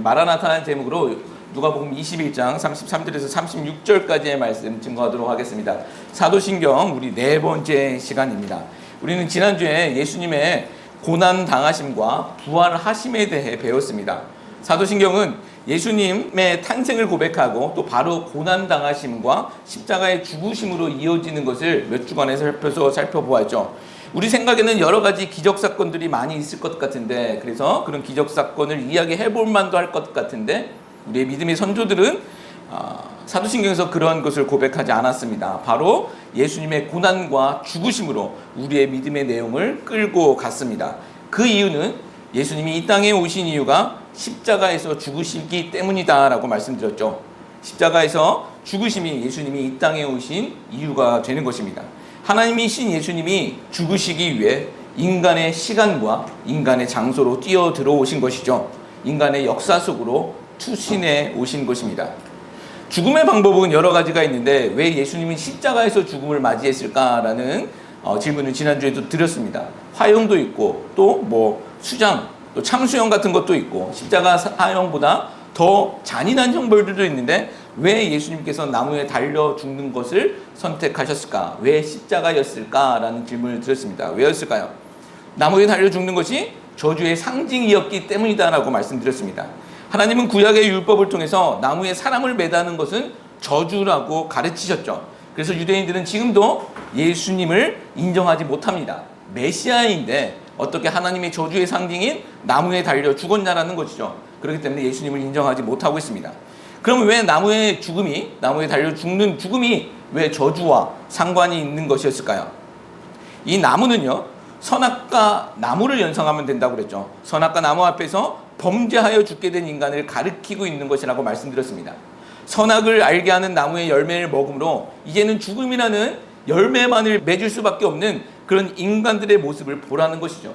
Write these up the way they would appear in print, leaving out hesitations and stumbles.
마라나타라는 제목으로 누가복음 21장 33절에서 36절까지의 말씀 증거하도록 하겠습니다. 사도신경 우리 네 번째 시간입니다. 우리는 지난주에 예수님의 고난 당하심과 부활하심에 대해 배웠습니다. 사도신경은 예수님의 탄생을 고백하고 또 바로 고난 당하심과 십자가의 죽으심으로 이어지는 것을 몇 주간에 살펴보았죠. 우리 생각에는 여러 가지 기적 사건들이 많이 있을 것 같은데, 그래서 그런 기적 사건을 이야기해 볼 만도 할 것 같은데, 우리의 믿음의 선조들은 사도신경에서 그런 것을 고백하지 않았습니다. 바로 예수님의 고난과 죽으심으로 우리의 믿음의 내용을 끌고 갔습니다. 그 이유는 예수님이 이 땅에 오신 이유가 십자가에서 죽으시기 때문이다라고 말씀드렸죠. 십자가에서 죽으심이 예수님이 이 땅에 오신 이유가 되는 것입니다. 하나님이신 예수님이 죽으시기 위해 인간의 시간과 인간의 장소로 뛰어 들어오신 것이죠. 인간의 역사 속으로 투신해 오신 것입니다. 죽음의 방법은 여러 가지가 있는데 왜 예수님은 십자가에서 죽음을 맞이했을까라는 질문을 지난주에도 드렸습니다. 화형도 있고 또 수장, 또 참수형 같은 것도 있고 십자가 사형보다 더 잔인한 형벌들도 있는데 왜 예수님께서 나무에 달려 죽는 것을 선택하셨을까? 왜 십자가였을까라는 질문을 드렸습니다. 왜였을까요? 나무에 달려 죽는 것이 저주의 상징이었기 때문이다라고 말씀드렸습니다. 하나님은 구약의 율법을 통해서 나무에 사람을 매다는 것은 저주라고 가르치셨죠. 그래서 유대인들은 지금도 예수님을 인정하지 못합니다. 메시아인데 어떻게 하나님의 저주의 상징인 나무에 달려 죽었냐라는 것이죠. 그렇기 때문에 예수님을 인정하지 못하고 있습니다. 그럼 왜 나무에 달려 죽는 죽음이 왜 저주와 상관이 있는 것이었을까요? 이 나무는요, 선악과 나무를 연상하면 된다고 그랬죠. 선악과 나무 앞에서 범죄하여 죽게 된 인간을 가리키고 있는 것이라고 말씀드렸습니다. 선악을 알게 하는 나무의 열매를 먹음으로 이제는 죽음이라는 열매만을 맺을 수밖에 없는 그런 인간들의 모습을 보라는 것이죠.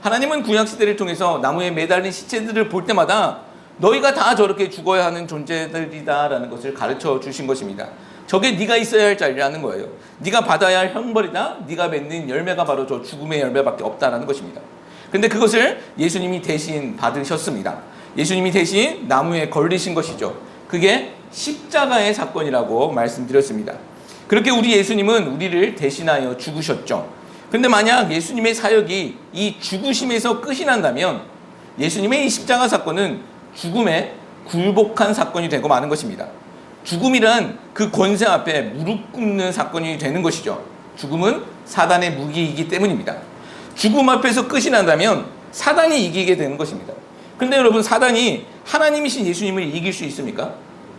하나님은 구약시대를 통해서 나무에 매달린 시체들을 볼 때마다 너희가 다 저렇게 죽어야 하는 존재들이다라는 것을 가르쳐 주신 것입니다. 저게 네가 있어야 할 자리라는 거예요. 네가 받아야 할 형벌이다. 네가 맺는 열매가 바로 저 죽음의 열매밖에 없다라는 것입니다. 근데 그것을 예수님이 대신 받으셨습니다. 예수님이 대신 나무에 걸리신 것이죠. 그게 십자가의 사건이라고 말씀드렸습니다. 그렇게 우리 예수님은 우리를 대신하여 죽으셨죠. 근데 만약 예수님의 사역이 이 죽으심에서 끝이 난다면 예수님의 이 십자가 사건은 죽음에 굴복한 사건이 되고 마는 것입니다. 죽음이란 그 권세 앞에 무릎 꿇는 사건이 되는 것이죠. 죽음은 사단의 무기이기 때문입니다. 죽음 앞에서 끝이 난다면 사단이 이기게 되는 것입니다. 근데 여러분, 사단이 하나님이신 예수님을 이길 수 있습니까?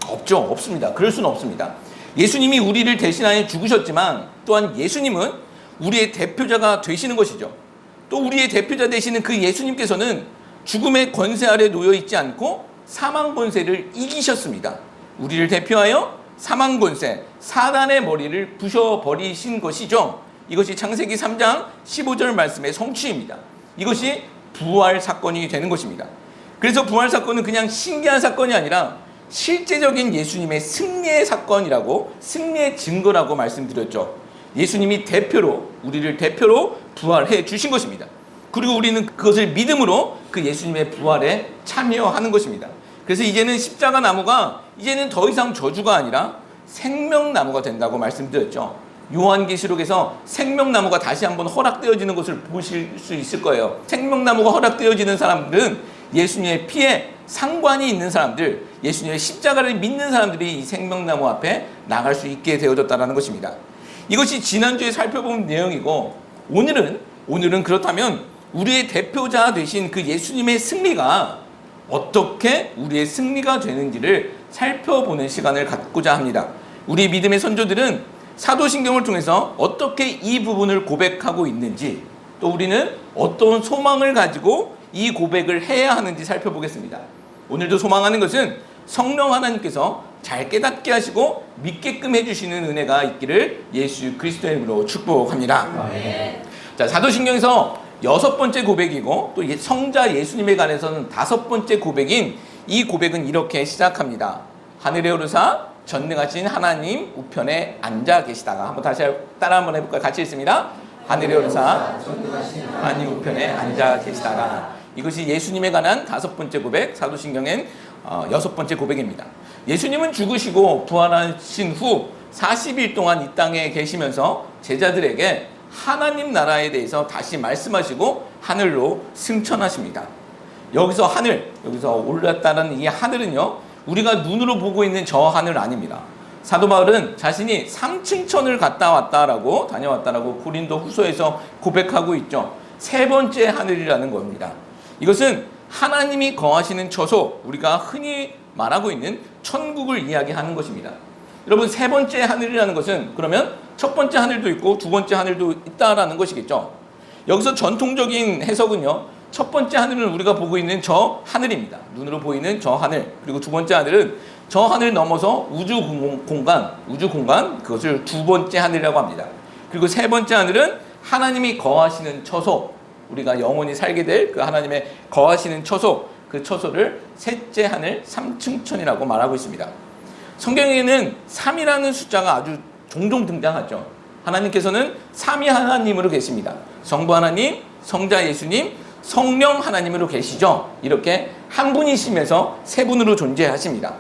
없죠. 없습니다. 그럴 수는 없습니다. 예수님이 우리를 대신하여 죽으셨지만 또한 예수님은 우리의 대표자가 되시는 것이죠. 또 우리의 대표자 되시는 그 예수님께서는 죽음의 권세 아래 놓여 있지 않고 사망 권세를 이기셨습니다. 우리를 대표하여 사망 권세, 사단의 머리를 부셔버리신 것이죠. 이것이 창세기 3장 15절 말씀의 성취입니다. 이것이 부활 사건이 되는 것입니다. 그래서 부활 사건은 그냥 신기한 사건이 아니라 실제적인 예수님의 승리의 사건이라고, 승리의 증거라고 말씀드렸죠. 예수님이 우리를 대표로 부활해 주신 것입니다. 그리고 우리는 그것을 믿음으로 그 예수님의 부활에 참여하는 것입니다. 그래서 이제는 십자가 나무가 이제는 더 이상 저주가 아니라 생명나무가 된다고 말씀드렸죠. 요한계시록에서 생명나무가 다시 한번 허락되어지는 것을 보실 수 있을 거예요. 생명나무가 허락되어지는 사람들은 예수님의 피에 상관이 있는 사람들, 예수님의 십자가를 믿는 사람들이 이 생명나무 앞에 나갈 수 있게 되어졌다는 것입니다. 이것이 지난주에 살펴본 내용이고, 오늘은 그렇다면 우리의 대표자 되신 그 예수님의 승리가 어떻게 우리의 승리가 되는지를 살펴보는 시간을 갖고자 합니다. 우리 믿음의 선조들은 사도신경을 통해서 어떻게 이 부분을 고백하고 있는지, 또 우리는 어떤 소망을 가지고 이 고백을 해야 하는지 살펴보겠습니다. 오늘도 소망하는 것은 성령 하나님께서 잘 깨닫게 하시고 믿게끔 해주시는 은혜가 있기를 예수 그리스도의 이름으로 축복합니다. 자, 사도신경에서 6번째 고백이고 또 성자 예수님에 관해서는 5번째 고백인 이 고백은 이렇게 시작합니다. 하늘에 오르사 전능하신 하나님 우편에 앉아 계시다가, 한번 다시 따라 한번 해볼까요? 같이 읽습니다. 하늘에 오르사 하나님 우편에 앉아 계시다가. 이것이 예수님에 관한 5번째 고백, 사도신경엔 6번째 고백입니다. 예수님은 죽으시고 부활하신 후 40일 동안 이 땅에 계시면서 제자들에게 하나님 나라에 대해서 다시 말씀하시고 하늘로 승천하십니다. 여기서 하늘, 여기서 올랐다는 이 하늘은요, 우리가 눈으로 보고 있는 저 하늘 아닙니다. 사도 바울은 자신이 3층천을 갔다 왔다라고, 다녀왔다라고 고린도 후서에서 고백하고 있죠. 세 번째 하늘이라는 겁니다. 이것은 하나님이 거하시는 처소, 우리가 흔히 말하고 있는 천국을 이야기하는 것입니다. 여러분, 세 번째 하늘이라는 것은 그러면 첫 번째 하늘도 있고 두 번째 하늘도 있다라는 것이겠죠. 여기서 전통적인 해석은요, 첫 번째 하늘은 우리가 보고 있는 저 하늘입니다. 눈으로 보이는 저 하늘. 그리고 두 번째 하늘은 저 하늘 넘어서 우주 공간, 그것을 두 번째 하늘이라고 합니다. 그리고 세 번째 하늘은 하나님이 거하시는 처소, 우리가 영원히 살게 될 그 하나님의 거하시는 처소, 그 처소를 셋째 하늘, 삼층천이라고 말하고 있습니다. 성경에는 3이라는 숫자가 아주 종종 등장하죠. 하나님께서는 3위 하나님으로 계십니다. 성부 하나님, 성자 예수님, 성령 하나님으로 계시죠. 이렇게 한 분이시면서 세 분으로 존재하십니다.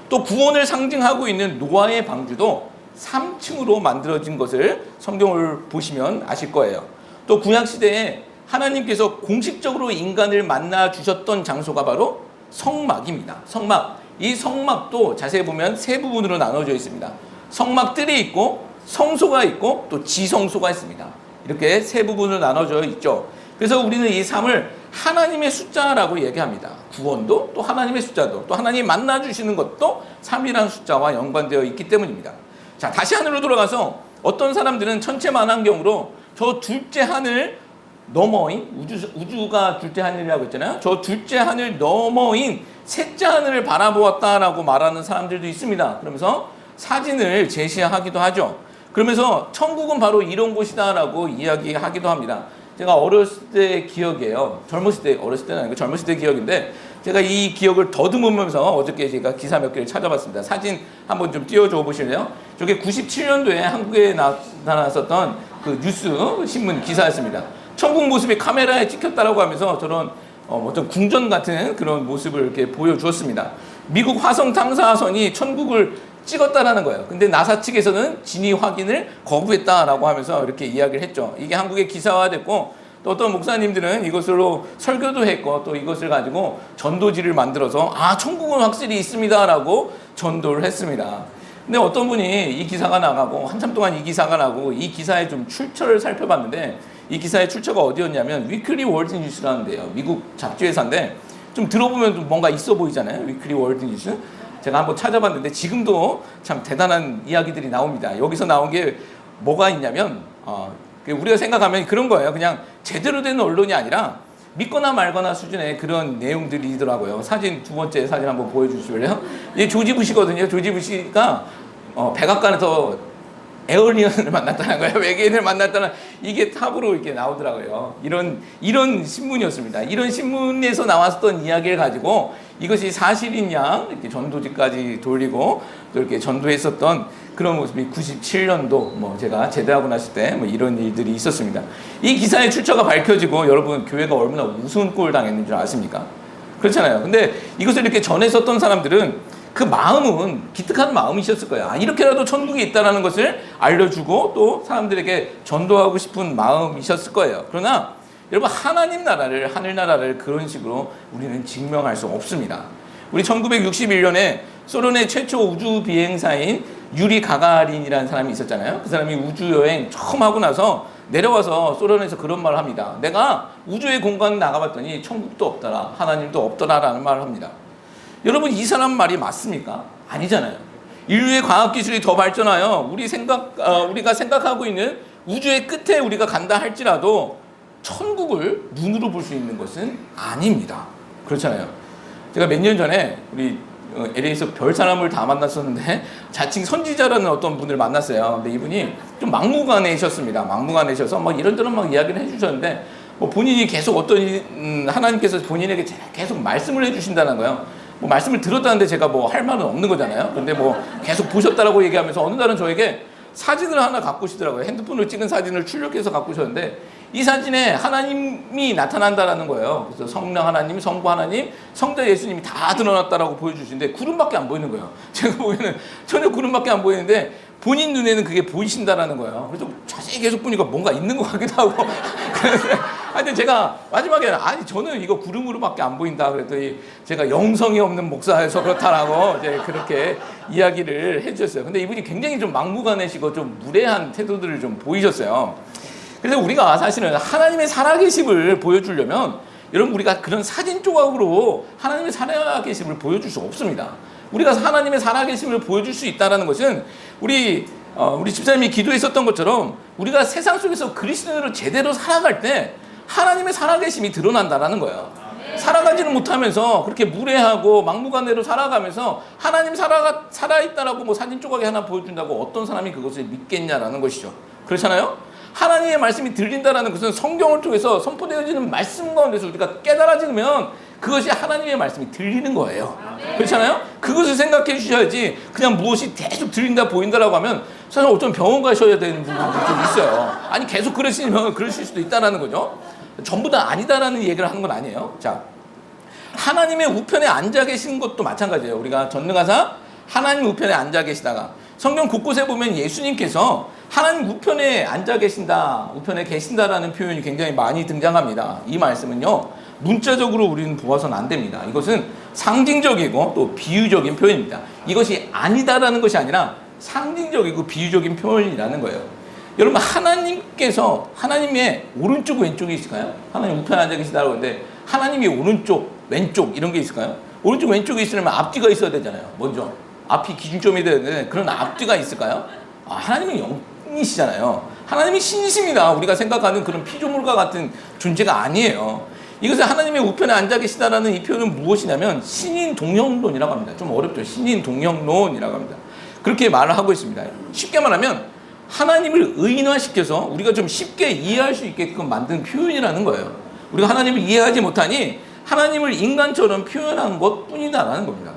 또 구원을 상징하고 있는 노아의 방주도 3층으로 만들어진 것을 성경을 보시면 아실 거예요. 또 구약시대에 하나님께서 공식적으로 인간을 만나 주셨던 장소가 바로 성막입니다. 성막. 이 성막도 자세히 보면 세 부분으로 나눠져 있습니다. 성막들이 있고 성소가 있고 또 지성소가 있습니다. 이렇게 세 부분으로 나눠져 있죠. 그래서 우리는 이 3을 하나님의 숫자라고 얘기합니다. 구원도 또 하나님의 숫자도 또 하나님 만나 주시는 것도 3이라는 숫자와 연관되어 있기 때문입니다. 자, 다시 하늘로 돌아가서 어떤 사람들은 천체 만환경으로 저 둘째 하늘 너머인, 우주가 둘째 하늘이라고 했잖아요. 저 둘째 하늘 너머인 셋째 하늘을 바라보았다라고 말하는 사람들도 있습니다. 그러면서 사진을 제시하기도 하죠. 그러면서 천국은 바로 이런 곳이다라고 이야기하기도 합니다. 제가 어렸을 때 기억이에요. 어렸을 때는 아니고 젊었을 때 기억인데, 제가 이 기억을 더듬으면서 어저께 제가 기사 몇 개를 찾아봤습니다. 사진 한번 좀 띄워줘 보실래요? 저게 97년도에 한국에 나타났었던 그 뉴스 신문 기사였습니다. 천국 모습이 카메라에 찍혔다라고 하면서 저런 어떤 궁전 같은 그런 모습을 이렇게 보여주었습니다. 미국 화성 탐사선이 천국을 찍었다라는 거예요. 근데 나사 측에서는 진위 확인을 거부했다라고 하면서 이렇게 이야기를 했죠. 이게 한국에 기사화됐고, 또 어떤 목사님들은 이것으로 설교도 했고, 또 이것을 가지고 전도지를 만들어서 천국은 확실히 있습니다라고 전도를 했습니다. 근데 어떤 분이 이 기사가 나가고 한참 동안 이 기사가 나고 이 기사의 좀 출처를 살펴봤는데, 이 기사의 출처가 어디였냐면 위클리 월드 뉴스라는데요. 미국 잡지 회사인데 좀 들어보면 좀 뭔가 있어 보이잖아요. 위클리 월드 뉴스. 제가 한번 찾아봤는데 지금도 참 대단한 이야기들이 나옵니다. 여기서 나온 게 뭐가 있냐면 우리가 생각하면 그런 거예요. 그냥 제대로 된 언론이 아니라 믿거나 말거나 수준의 그런 내용들이더라고요. 사진, 두 번째 사진 한번 보여주실래요? 이게 조지 부시거든요. 조지 부시가 백악관에서 에얼리언을 만났다는 거예요. 외계인을 만났다는, 이게 탑으로 이렇게 나오더라고요. 이런 신문이었습니다. 이런 신문에서 나왔던 이야기를 가지고 이것이 사실인 양 이렇게 전도지까지 돌리고 또 이렇게 전도했었던 그런 모습이 97년도 제가 제대하고 났을 때 이런 일들이 있었습니다. 이 기사의 출처가 밝혀지고 여러분, 교회가 얼마나 우스운 꼴 당했는 줄 아십니까? 그렇잖아요. 근데 이것을 이렇게 전했었던 사람들은 그 마음은 기특한 마음이셨을 거예요. 이렇게라도 천국이 있다는 것을 알려주고 또 사람들에게 전도하고 싶은 마음이셨을 거예요. 그러나 여러분, 하나님 나라를, 하늘나라를 그런 식으로 우리는 증명할 수 없습니다. 우리 1961년에 소련의 최초 우주 비행사인 유리 가가린이라는 사람이 있었잖아요. 그 사람이 우주여행 처음 하고 나서 내려와서 소련에서 그런 말을 합니다. 내가 우주의 공간에 나가봤더니 천국도 없더라, 하나님도 없더라라는 말을 합니다. 여러분, 이 사람 말이 맞습니까? 아니잖아요. 인류의 과학기술이 더 발전하여 우리가 생각하고 있는 우주의 끝에 우리가 간다 할지라도 천국을 눈으로 볼 수 있는 것은 아닙니다. 그렇잖아요. 제가 몇 년 전에 우리 LA에서 별 사람을 다 만났었는데 자칭 선지자라는 어떤 분을 만났어요. 근데 이분이 좀 막무가내셨습니다. 막무가내셔서 이런저런 이야기를 해주셨는데 본인이 계속 하나님께서 본인에게 계속 말씀을 해주신다는 거예요. 말씀을 들었다는데 제가 할 말은 없는 거잖아요. 근데 계속 보셨다라고 얘기하면서 어느 날은 저에게 사진을 하나 갖고 오시더라고요. 핸드폰으로 찍은 사진을 출력해서 갖고 오셨는데, 이 사진에 하나님이 나타난다라는 거예요. 그래서 성령 하나님, 성부 하나님, 성자 예수님이 다 드러났다라고 보여주시는데 구름밖에 안 보이는 거예요. 제가 보기에는 전혀 구름밖에 안 보이는데 본인 눈에는 그게 보이신다라는 거예요. 그래서 자세히 계속 보니까 뭔가 있는 것 같기도 하고. 하여튼 제가 마지막에 아니 저는 이거 구름으로밖에 안 보인다 그랬더니 제가 영성이 없는 목사여서 그렇다라고 이제 그렇게 이야기를 해주셨어요. 근데 이분이 굉장히 좀 막무가내시고 좀 무례한 태도들을 좀 보이셨어요. 그래서 우리가 사실은 하나님의 살아계심을 보여주려면 여러분 우리가 그런 사진 조각으로 하나님의 살아계심을 보여줄 수 없습니다. 우리가 하나님의 살아계심을 보여줄 수 있다는 것은 우리 집사님이 기도했었던 것처럼 우리가 세상 속에서 그리스도인으로 제대로 살아갈 때 하나님의 살아계심이 드러난다라는 거예요. 살아가지는 못하면서 그렇게 무례하고 막무가내로 살아가면서 하나님 살아있다라고 뭐 사진 조각이 하나 보여준다고 어떤 사람이 그것을 믿겠냐라는 것이죠. 그렇잖아요? 하나님의 말씀이 들린다라는 것은 성경을 통해서 선포되어지는 말씀 가운데서 우리가 깨달아지면 그것이 하나님의 말씀이 들리는 거예요. 그렇잖아요? 그것을 생각해 주셔야지 그냥 무엇이 계속 들린다 보인다라고 하면 사실 어쩌면 병원 가셔야 되는 부분도 좀 있어요. 아니 계속 그러시면 그러실 수도 있다라는 거죠. 전부 다 아니다라는 얘기를 하는 건 아니에요. 자, 하나님의 우편에 앉아 계신 것도 마찬가지예요. 우리가 전능하사 하나님 우편에 앉아 계시다가 성경 곳곳에 보면 예수님께서 하나님 우편에 앉아 계신다, 우편에 계신다라는 표현이 굉장히 많이 등장합니다. 이 말씀은요, 문자적으로 우리는 보아서는 안 됩니다. 이것은 상징적이고 또 비유적인 표현입니다. 이것이 아니다라는 것이 아니라 상징적이고 비유적인 표현이라는 거예요. 여러분, 하나님께서 하나님의 오른쪽 왼쪽이 있을까요? 하나님 우편에 앉아 계시다고 하는데 하나님의 오른쪽 왼쪽 이런 게 있을까요? 오른쪽 왼쪽에 있으려면 앞뒤가 있어야 되잖아요. 먼저 앞이 기준점이 돼야 되는데 그런 앞뒤가 있을까요? 하나님은 영이시잖아요. 하나님이 신이십니다. 우리가 생각하는 그런 피조물과 같은 존재가 아니에요. 이것을 하나님의 우편에 앉아 계시다라는 이 표현은 무엇이냐면 신인 동형론이라고 합니다. 좀 어렵죠. 신인 동형론이라고 합니다. 그렇게 말을 하고 있습니다. 쉽게 말하면 하나님을 의인화시켜서 우리가 좀 쉽게 이해할 수 있게끔 만든 표현이라는 거예요. 우리가 하나님을 이해하지 못하니 하나님을 인간처럼 표현한 것뿐이다라는 겁니다.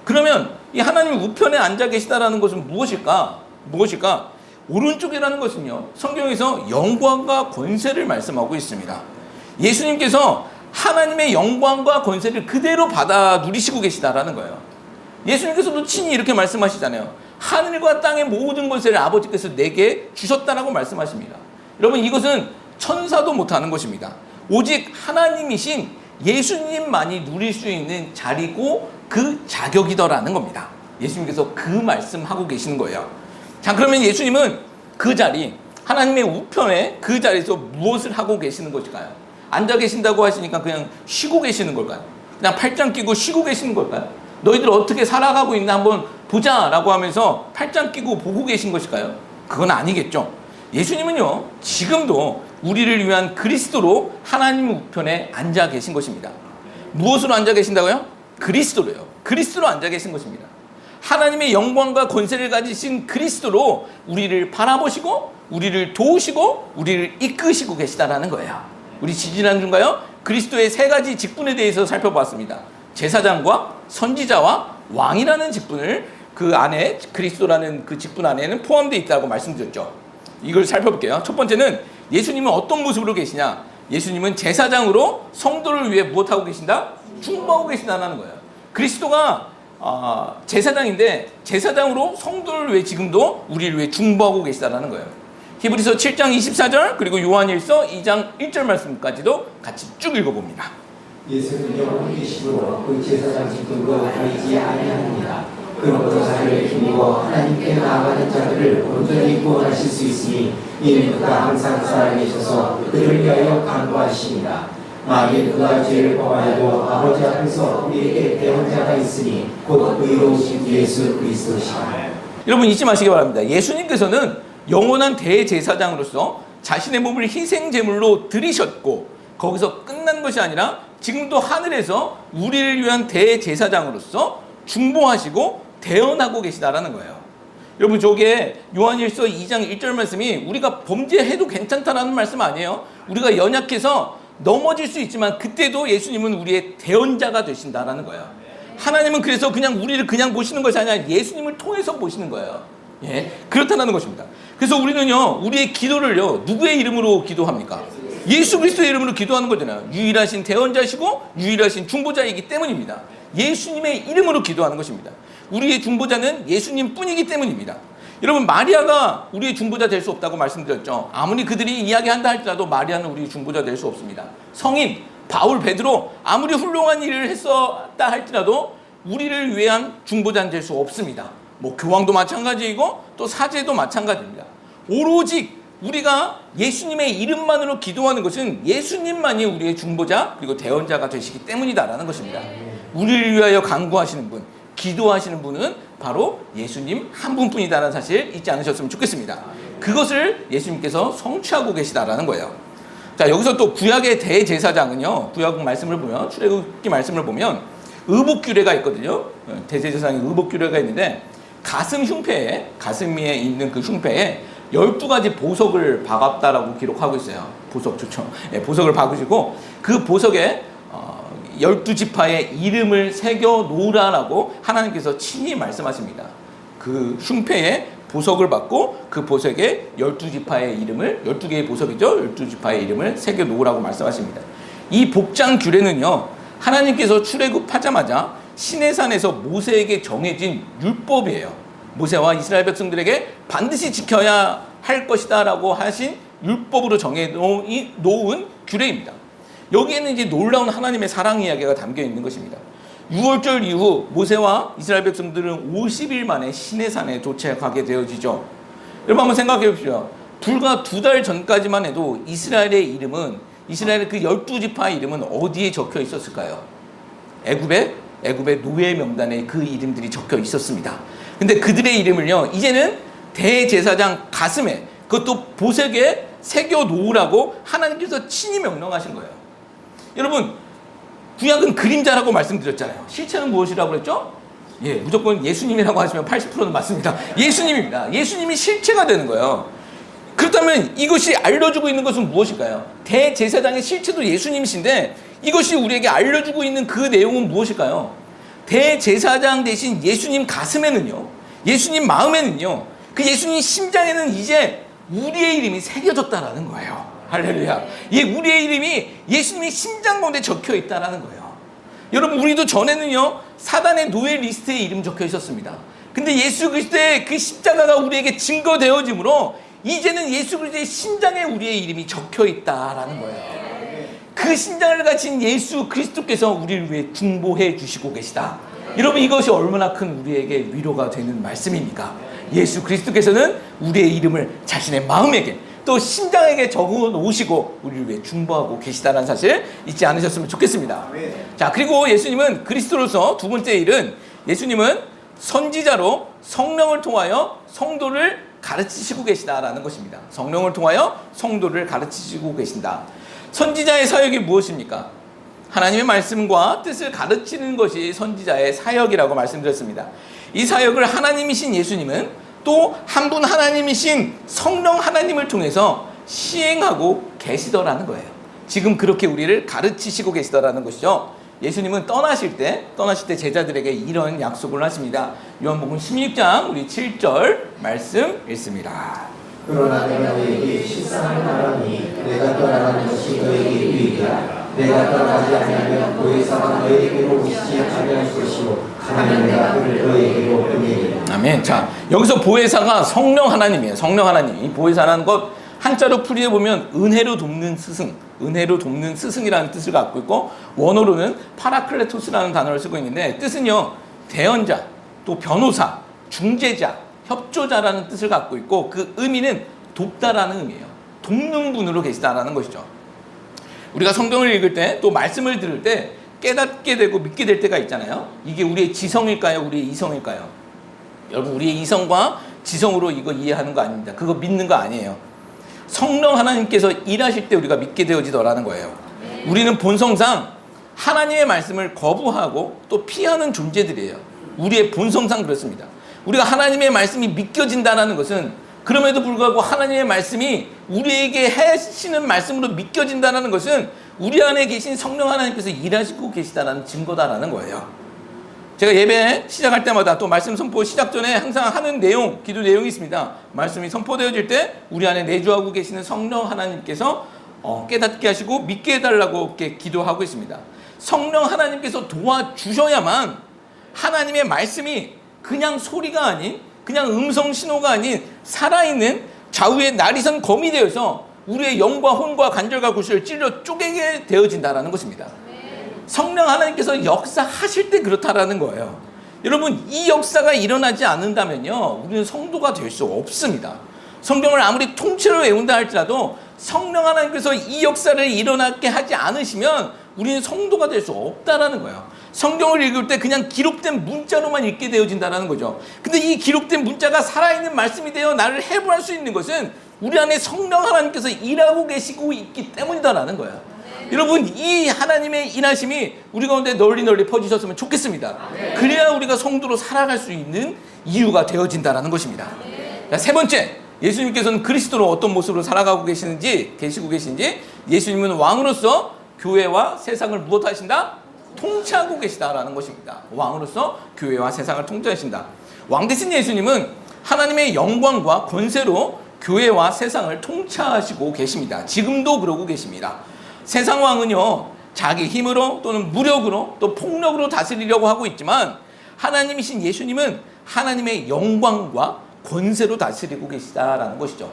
그러면 이 하나님 우편에 앉아 계시다라는 것은 무엇일까? 오른쪽이라는 것은요, 성경에서 영광과 권세를 말씀하고 있습니다. 예수님께서 하나님의 영광과 권세를 그대로 받아 누리시고 계시다라는 거예요. 예수님께서도 친히 이렇게 말씀하시잖아요. 하늘과 땅의 모든 권세를 아버지께서 내게 주셨다라고 말씀하십니다. 여러분, 이것은 천사도 못하는 것입니다. 오직 하나님이신 예수님만이 누릴 수 있는 자리고 그 자격이더라는 겁니다. 예수님께서 그 말씀하고 계시는 거예요. 자, 그러면 예수님은 그 자리, 하나님의 우편에 그 자리에서 무엇을 하고 계시는 것일까요? 앉아 계신다고 하시니까 그냥 쉬고 계시는 걸까요? 그냥 팔짱 끼고 쉬고 계시는 걸까요? 너희들 어떻게 살아가고 있나 한번 보자라고 하면서 팔짱 끼고 보고 계신 것일까요? 그건 아니겠죠. 예수님은요, 지금도 우리를 위한 그리스도로 하나님 우편에 앉아 계신 것입니다. 무엇으로 앉아 계신다고요? 그리스도로요. 그리스도로 앉아 계신 것입니다. 하나님의 영광과 권세를 가지신 그리스도로 우리를 바라보시고 우리를 도우시고 우리를 이끄시고 계시다라는 거예요. 우리 지지난주인가요? 그리스도의 세 가지 직분에 대해서 살펴봤습니다. 제사장과 선지자와 왕이라는 직분을 그 안에, 그리스도라는 그 직분 안에는 포함되어 있다고 말씀드렸죠. 이걸 살펴볼게요. 첫 번째는 예수님은 어떤 모습으로 계시냐? 예수님은 제사장으로 성도를 위해 무엇하고 계신다? 중보하고 계신다는 거예요. 그리스도가 제사장인데 제사장으로 성도를 위해 지금도 우리를 위해 중보하고 계시다는 거예요. 히브리서 7장 24절 그리고 요한일서 2장 1절 말씀까지도 같이 쭉 읽어봅니다. 예수는 영원히 계시므로 그 제사장 직분도 가리지 아니하느니라. 그러므로 자를 힘입어 하나님께 나아가는 자들을 온전히 구원하실 수 있으니 이는 그가 항상 살아계셔서 그를 위하여 간구하십니다. 만일 그가 죄를 범하여도 아버지 앞에서 우리에게 대언자가 있으니 곧 의로우신 예수 그리스도시라. 여러분 잊지 마시기 바랍니다. 예수님께서는 영원한 대제사장으로서 자신의 몸을 희생제물로 드리셨고 거기서 끝난 것이 아니라 지금도 하늘에서 우리를 위한 대제사장으로서 중보하시고 대언하고 계시다라는 거예요. 여러분 저게 요한일서 2장 1절 말씀이 우리가 범죄해도 괜찮다라는 말씀 아니에요. 우리가 연약해서 넘어질 수 있지만 그때도 예수님은 우리의 대언자가 되신다라는 거예요. 하나님은 그래서 그냥 우리를 그냥 보시는 것이 아니라 예수님을 통해서 보시는 거예요. 예, 그렇다는 것입니다. 그래서 우리는요, 우리의 기도를요, 누구의 이름으로 기도합니까? 예수 그리스도의 이름으로 기도하는 거잖아요. 유일하신 대언자시고 유일하신 중보자이기 때문입니다. 예수님의 이름으로 기도하는 것입니다. 우리의 중보자는 예수님 뿐이기 때문입니다. 여러분, 마리아가 우리의 중보자 될 수 없다고 말씀드렸죠. 아무리 그들이 이야기한다 할지라도 마리아는 우리의 중보자 될 수 없습니다. 성인 바울, 베드로 아무리 훌륭한 일을 했었다 할지라도 우리를 위한 중보자는 될 수 없습니다. 뭐 교황도 마찬가지이고 또 사제도 마찬가지입니다. 오로지 우리가 예수님의 이름만으로 기도하는 것은 예수님만이 우리의 중보자 그리고 대언자가 되시기 때문이다라는 것입니다. 우리를 위하여 간구하시는 분, 기도하시는 분은 바로 예수님 한 분뿐이다라는 사실 잊지 않으셨으면 좋겠습니다. 그것을 예수님께서 성취하고 계시다라는 거예요. 자, 여기서 또 구약의 대제사장은요, 구약 말씀을 보면, 출애굽기 말씀을 보면 의복규례가 있거든요. 대제사장의 의복규례가 있는데 가슴 흉패에, 가슴 위에 있는 그 흉패에 12가지 보석을 박았다라고 기록하고 있어요. 보석 좋죠. 예, 보석을 박으시고 그 보석에 12지파의 이름을 새겨 놓으라라고 하나님께서 친히 말씀하십니다. 그 흉패에 보석을 받고 그 보석에 12지파의 이름을, 12개의 보석이죠. 12지파의 이름을 새겨 놓으라고 말씀하십니다. 이 복장 규례는요, 하나님께서 출애굽하자마자 시내산에서 모세에게 정해진 율법이에요. 모세와 이스라엘 백성들에게 반드시 지켜야 할 것이다 라고 하신 율법으로 정해놓은 규례입니다. 여기에는 이제 놀라운 하나님의 사랑 이야기가 담겨 있는 것입니다. 6월절 이후 모세와 이스라엘 백성들은 50일 만에 시내산에 도착하게 되어지죠. 여러분 한번 생각해 보십시오. 불과 2달 전까지만 해도 이스라엘의 이름은, 이스라엘의 그 12지파의 이름은 어디에 적혀 있었을까요? 애굽의 노예 명단에 그 이름들이 적혀 있었습니다. 근데 그들의 이름을요, 이제는 대제사장 가슴에, 그것도 보석에 새겨 놓으라고 하나님께서 친히 명령하신 거예요. 여러분, 구약은 그림자라고 말씀드렸잖아요. 실체는 무엇이라고 그랬죠? 예, 무조건 예수님이라고 하시면 80%는 맞습니다. 예수님입니다. 예수님이 실체가 되는 거예요. 그렇다면 이것이 알려주고 있는 것은 무엇일까요? 대제사장의 실체도 예수님이신데 이것이 우리에게 알려주고 있는 그 내용은 무엇일까요? 대제사장 대신 예수님 가슴에는요, 예수님 마음에는요, 그 예수님 심장에는 이제 우리의 이름이 새겨졌다라는 거예요. 할렐루야. 예, 우리의 이름이 예수님의 심장 가운데 적혀 있다라는 거예요. 여러분, 우리도 전에는요, 사단의 노예 리스트에 이름 적혀 있었습니다. 근데 예수 그리스도의 그 십자가가 우리에게 증거되어짐으로 이제는 예수 그리스도의 심장에 우리의 이름이 적혀 있다라는 거예요. 그 심장을 가진 예수 그리스도께서 우리를 위해 중보해 주시고 계시다. 여러분, 이것이 얼마나 큰 우리에게 위로가 되는 말씀입니까? 예수 그리스도께서는 우리의 이름을 자신의 마음에게 또 심장에게 적어 놓으시고 우리를 위해 중보하고 계시다는 사실 잊지 않으셨으면 좋겠습니다. 자, 그리고 예수님은 그리스도로서 두 번째 일은, 예수님은 선지자로 성령을 통하여 성도를 가르치시고 계시다라는 것입니다. 성령을 통하여 성도를 가르치시고 계신다. 선지자의 사역이 무엇입니까? 하나님의 말씀과 뜻을 가르치는 것이 선지자의 사역이라고 말씀드렸습니다. 이 사역을 하나님이신 예수님은 또 한 분 하나님이신 성령 하나님을 통해서 시행하고 계시더라는 거예요. 지금 그렇게 우리를 가르치시고 계시더라는 것이죠. 예수님은 떠나실 때 제자들에게 이런 약속을 하십니다. 요한복음 16장 우리 7절 말씀 읽습니다. 그러나 내가 너에게 실상을 말하니 내가 떠나가는 것이 너에게 유익이라. 내가 떠나가지 아니하면 보혜사가 너에게로 오시지 아니할 것이요 가면 내가 그를 너에게로 보내리라. 아멘. 자, 여기서 보혜사가 성령 하나님이에요. 성령 하나님. 이 보혜사라는 것 한자로 풀이해 보면 은혜로 돕는 스승, 은혜로 돕는 스승이라는 뜻을 갖고 있고, 원어로는 파라클레토스라는 단어를 쓰고 있는데 뜻은요, 대언자, 또 변호사, 중재자, 협조자라는 뜻을 갖고 있고, 그 의미는 돕다라는 의미예요. 돕는 분으로 계시다라는 것이죠. 우리가 성경을 읽을 때, 또 말씀을 들을 때 깨닫게 되고 믿게 될 때가 있잖아요. 이게 우리의 지성일까요? 우리의 이성일까요? 여러분, 우리의 이성과 지성으로 이거 이해하는 거 아닙니다. 그거 믿는 거 아니에요. 성령 하나님께서 일하실 때 우리가 믿게 되어지더라는 거예요. 우리는 본성상 하나님의 말씀을 거부하고 또 피하는 존재들이에요. 우리의 본성상 그렇습니다. 우리가 하나님의 말씀이 믿겨진다는 것은, 그럼에도 불구하고 하나님의 말씀이 우리에게 하시는 말씀으로 믿겨진다는 것은 우리 안에 계신 성령 하나님께서 일하시고 계시다는 증거다라는 거예요. 제가 예배 시작할 때마다 또 말씀 선포 시작 전에 항상 하는 내용, 기도 내용이 있습니다. 말씀이 선포되어질 때 우리 안에 내주하고 계시는 성령 하나님께서 깨닫게 하시고 믿게 해달라고 이렇게 기도하고 있습니다. 성령 하나님께서 도와주셔야만 하나님의 말씀이 그냥 소리가 아닌, 그냥 음성 신호가 아닌 살아있는 좌우의 날이선 검이 되어서 우리의 영과 혼과 간절과 구실을 찔러 쪼개게 되어진다라는 것입니다. 성령 하나님께서 역사하실 때 그렇다라는 거예요. 여러분, 이 역사가 일어나지 않는다면요, 우리는 성도가 될 수 없습니다. 성경을 아무리 통째로 외운다 할지라도 성령 하나님께서 이 역사를 일어나게 하지 않으시면 우리는 성도가 될 수 없다라는 거예요. 성경을 읽을 때 그냥 기록된 문자로만 읽게 되어진다는 거죠. 근데 이 기록된 문자가 살아있는 말씀이 되어 나를 해부할 수 있는 것은 우리 안에 성령 하나님께서 일하고 계시고 있기 때문이다라는 거예요. 여러분, 이 하나님의 일하심이 우리 가운데 널리 퍼지셨으면 좋겠습니다. 그래야 우리가 성도로 살아갈 수 있는 이유가 되어진다라는 것입니다. 자, 세 번째, 예수님께서는 그리스도로 어떤 모습으로 살아가고 계시고 계신지, 예수님은 왕으로서 교회와 세상을 무엇하신다? 통치하고 계시다라는 것입니다. 왕으로서 교회와 세상을 통치하신다. 왕 대신 예수님은 하나님의 영광과 권세로 교회와 세상을 통치하시고 계십니다. 지금도 그러고 계십니다. 세상 왕은요, 자기 힘으로 또는 무력으로 또 폭력으로 다스리려고 하고 있지만 하나님이신 예수님은 하나님의 영광과 권세로 다스리고 계시다라는 것이죠.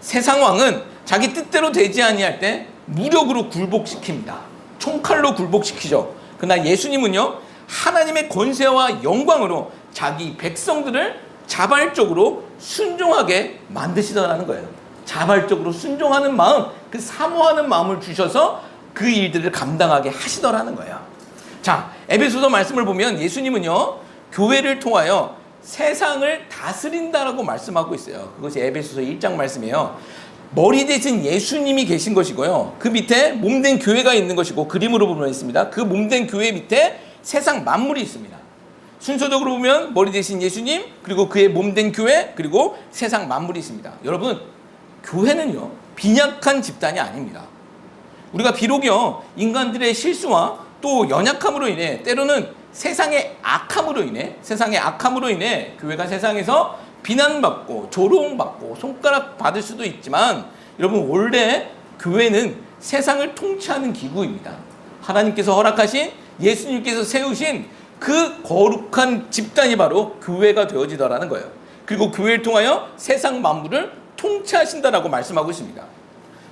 세상 왕은 자기 뜻대로 되지 아니할 때 무력으로 굴복시킵니다. 총칼로 굴복시키죠. 그러나 예수님은요, 하나님의 권세와 영광으로 자기 백성들을 자발적으로 순종하게 만드시더라는 거예요. 자발적으로 순종하는 마음, 그 사모하는 마음을 주셔서 그 일들을 감당하게 하시더라는 거예요. 자, 에베소서 말씀을 보면 예수님은요, 교회를 통하여 세상을 다스린다라고 말씀하고 있어요. 그것이 에베소서 1장 말씀이에요. 머리 대신 예수님이 계신 것이고요, 그 밑에 몸된 교회가 있는 것이고, 그림으로 보면 있습니다. 그 몸된 교회 밑에 세상 만물이 있습니다. 순서적으로 보면 머리 대신 예수님, 그리고 그의 몸된 교회, 그리고 세상 만물이 있습니다. 여러분, 교회는요, 빈약한 집단이 아닙니다. 우리가 비록요, 인간들의 실수와 또 연약함으로 인해, 때로는 세상의 악함으로 인해 교회가 세상에서 비난받고 조롱받고 손가락 받을 수도 있지만, 여러분, 원래 교회는 세상을 통치하는 기구입니다. 하나님께서 허락하신, 예수님께서 세우신 그 거룩한 집단이 바로 교회가 되어지더라는 거예요. 그리고 교회를 통하여 세상 만물을 통치하신다라고 말씀하고 있습니다.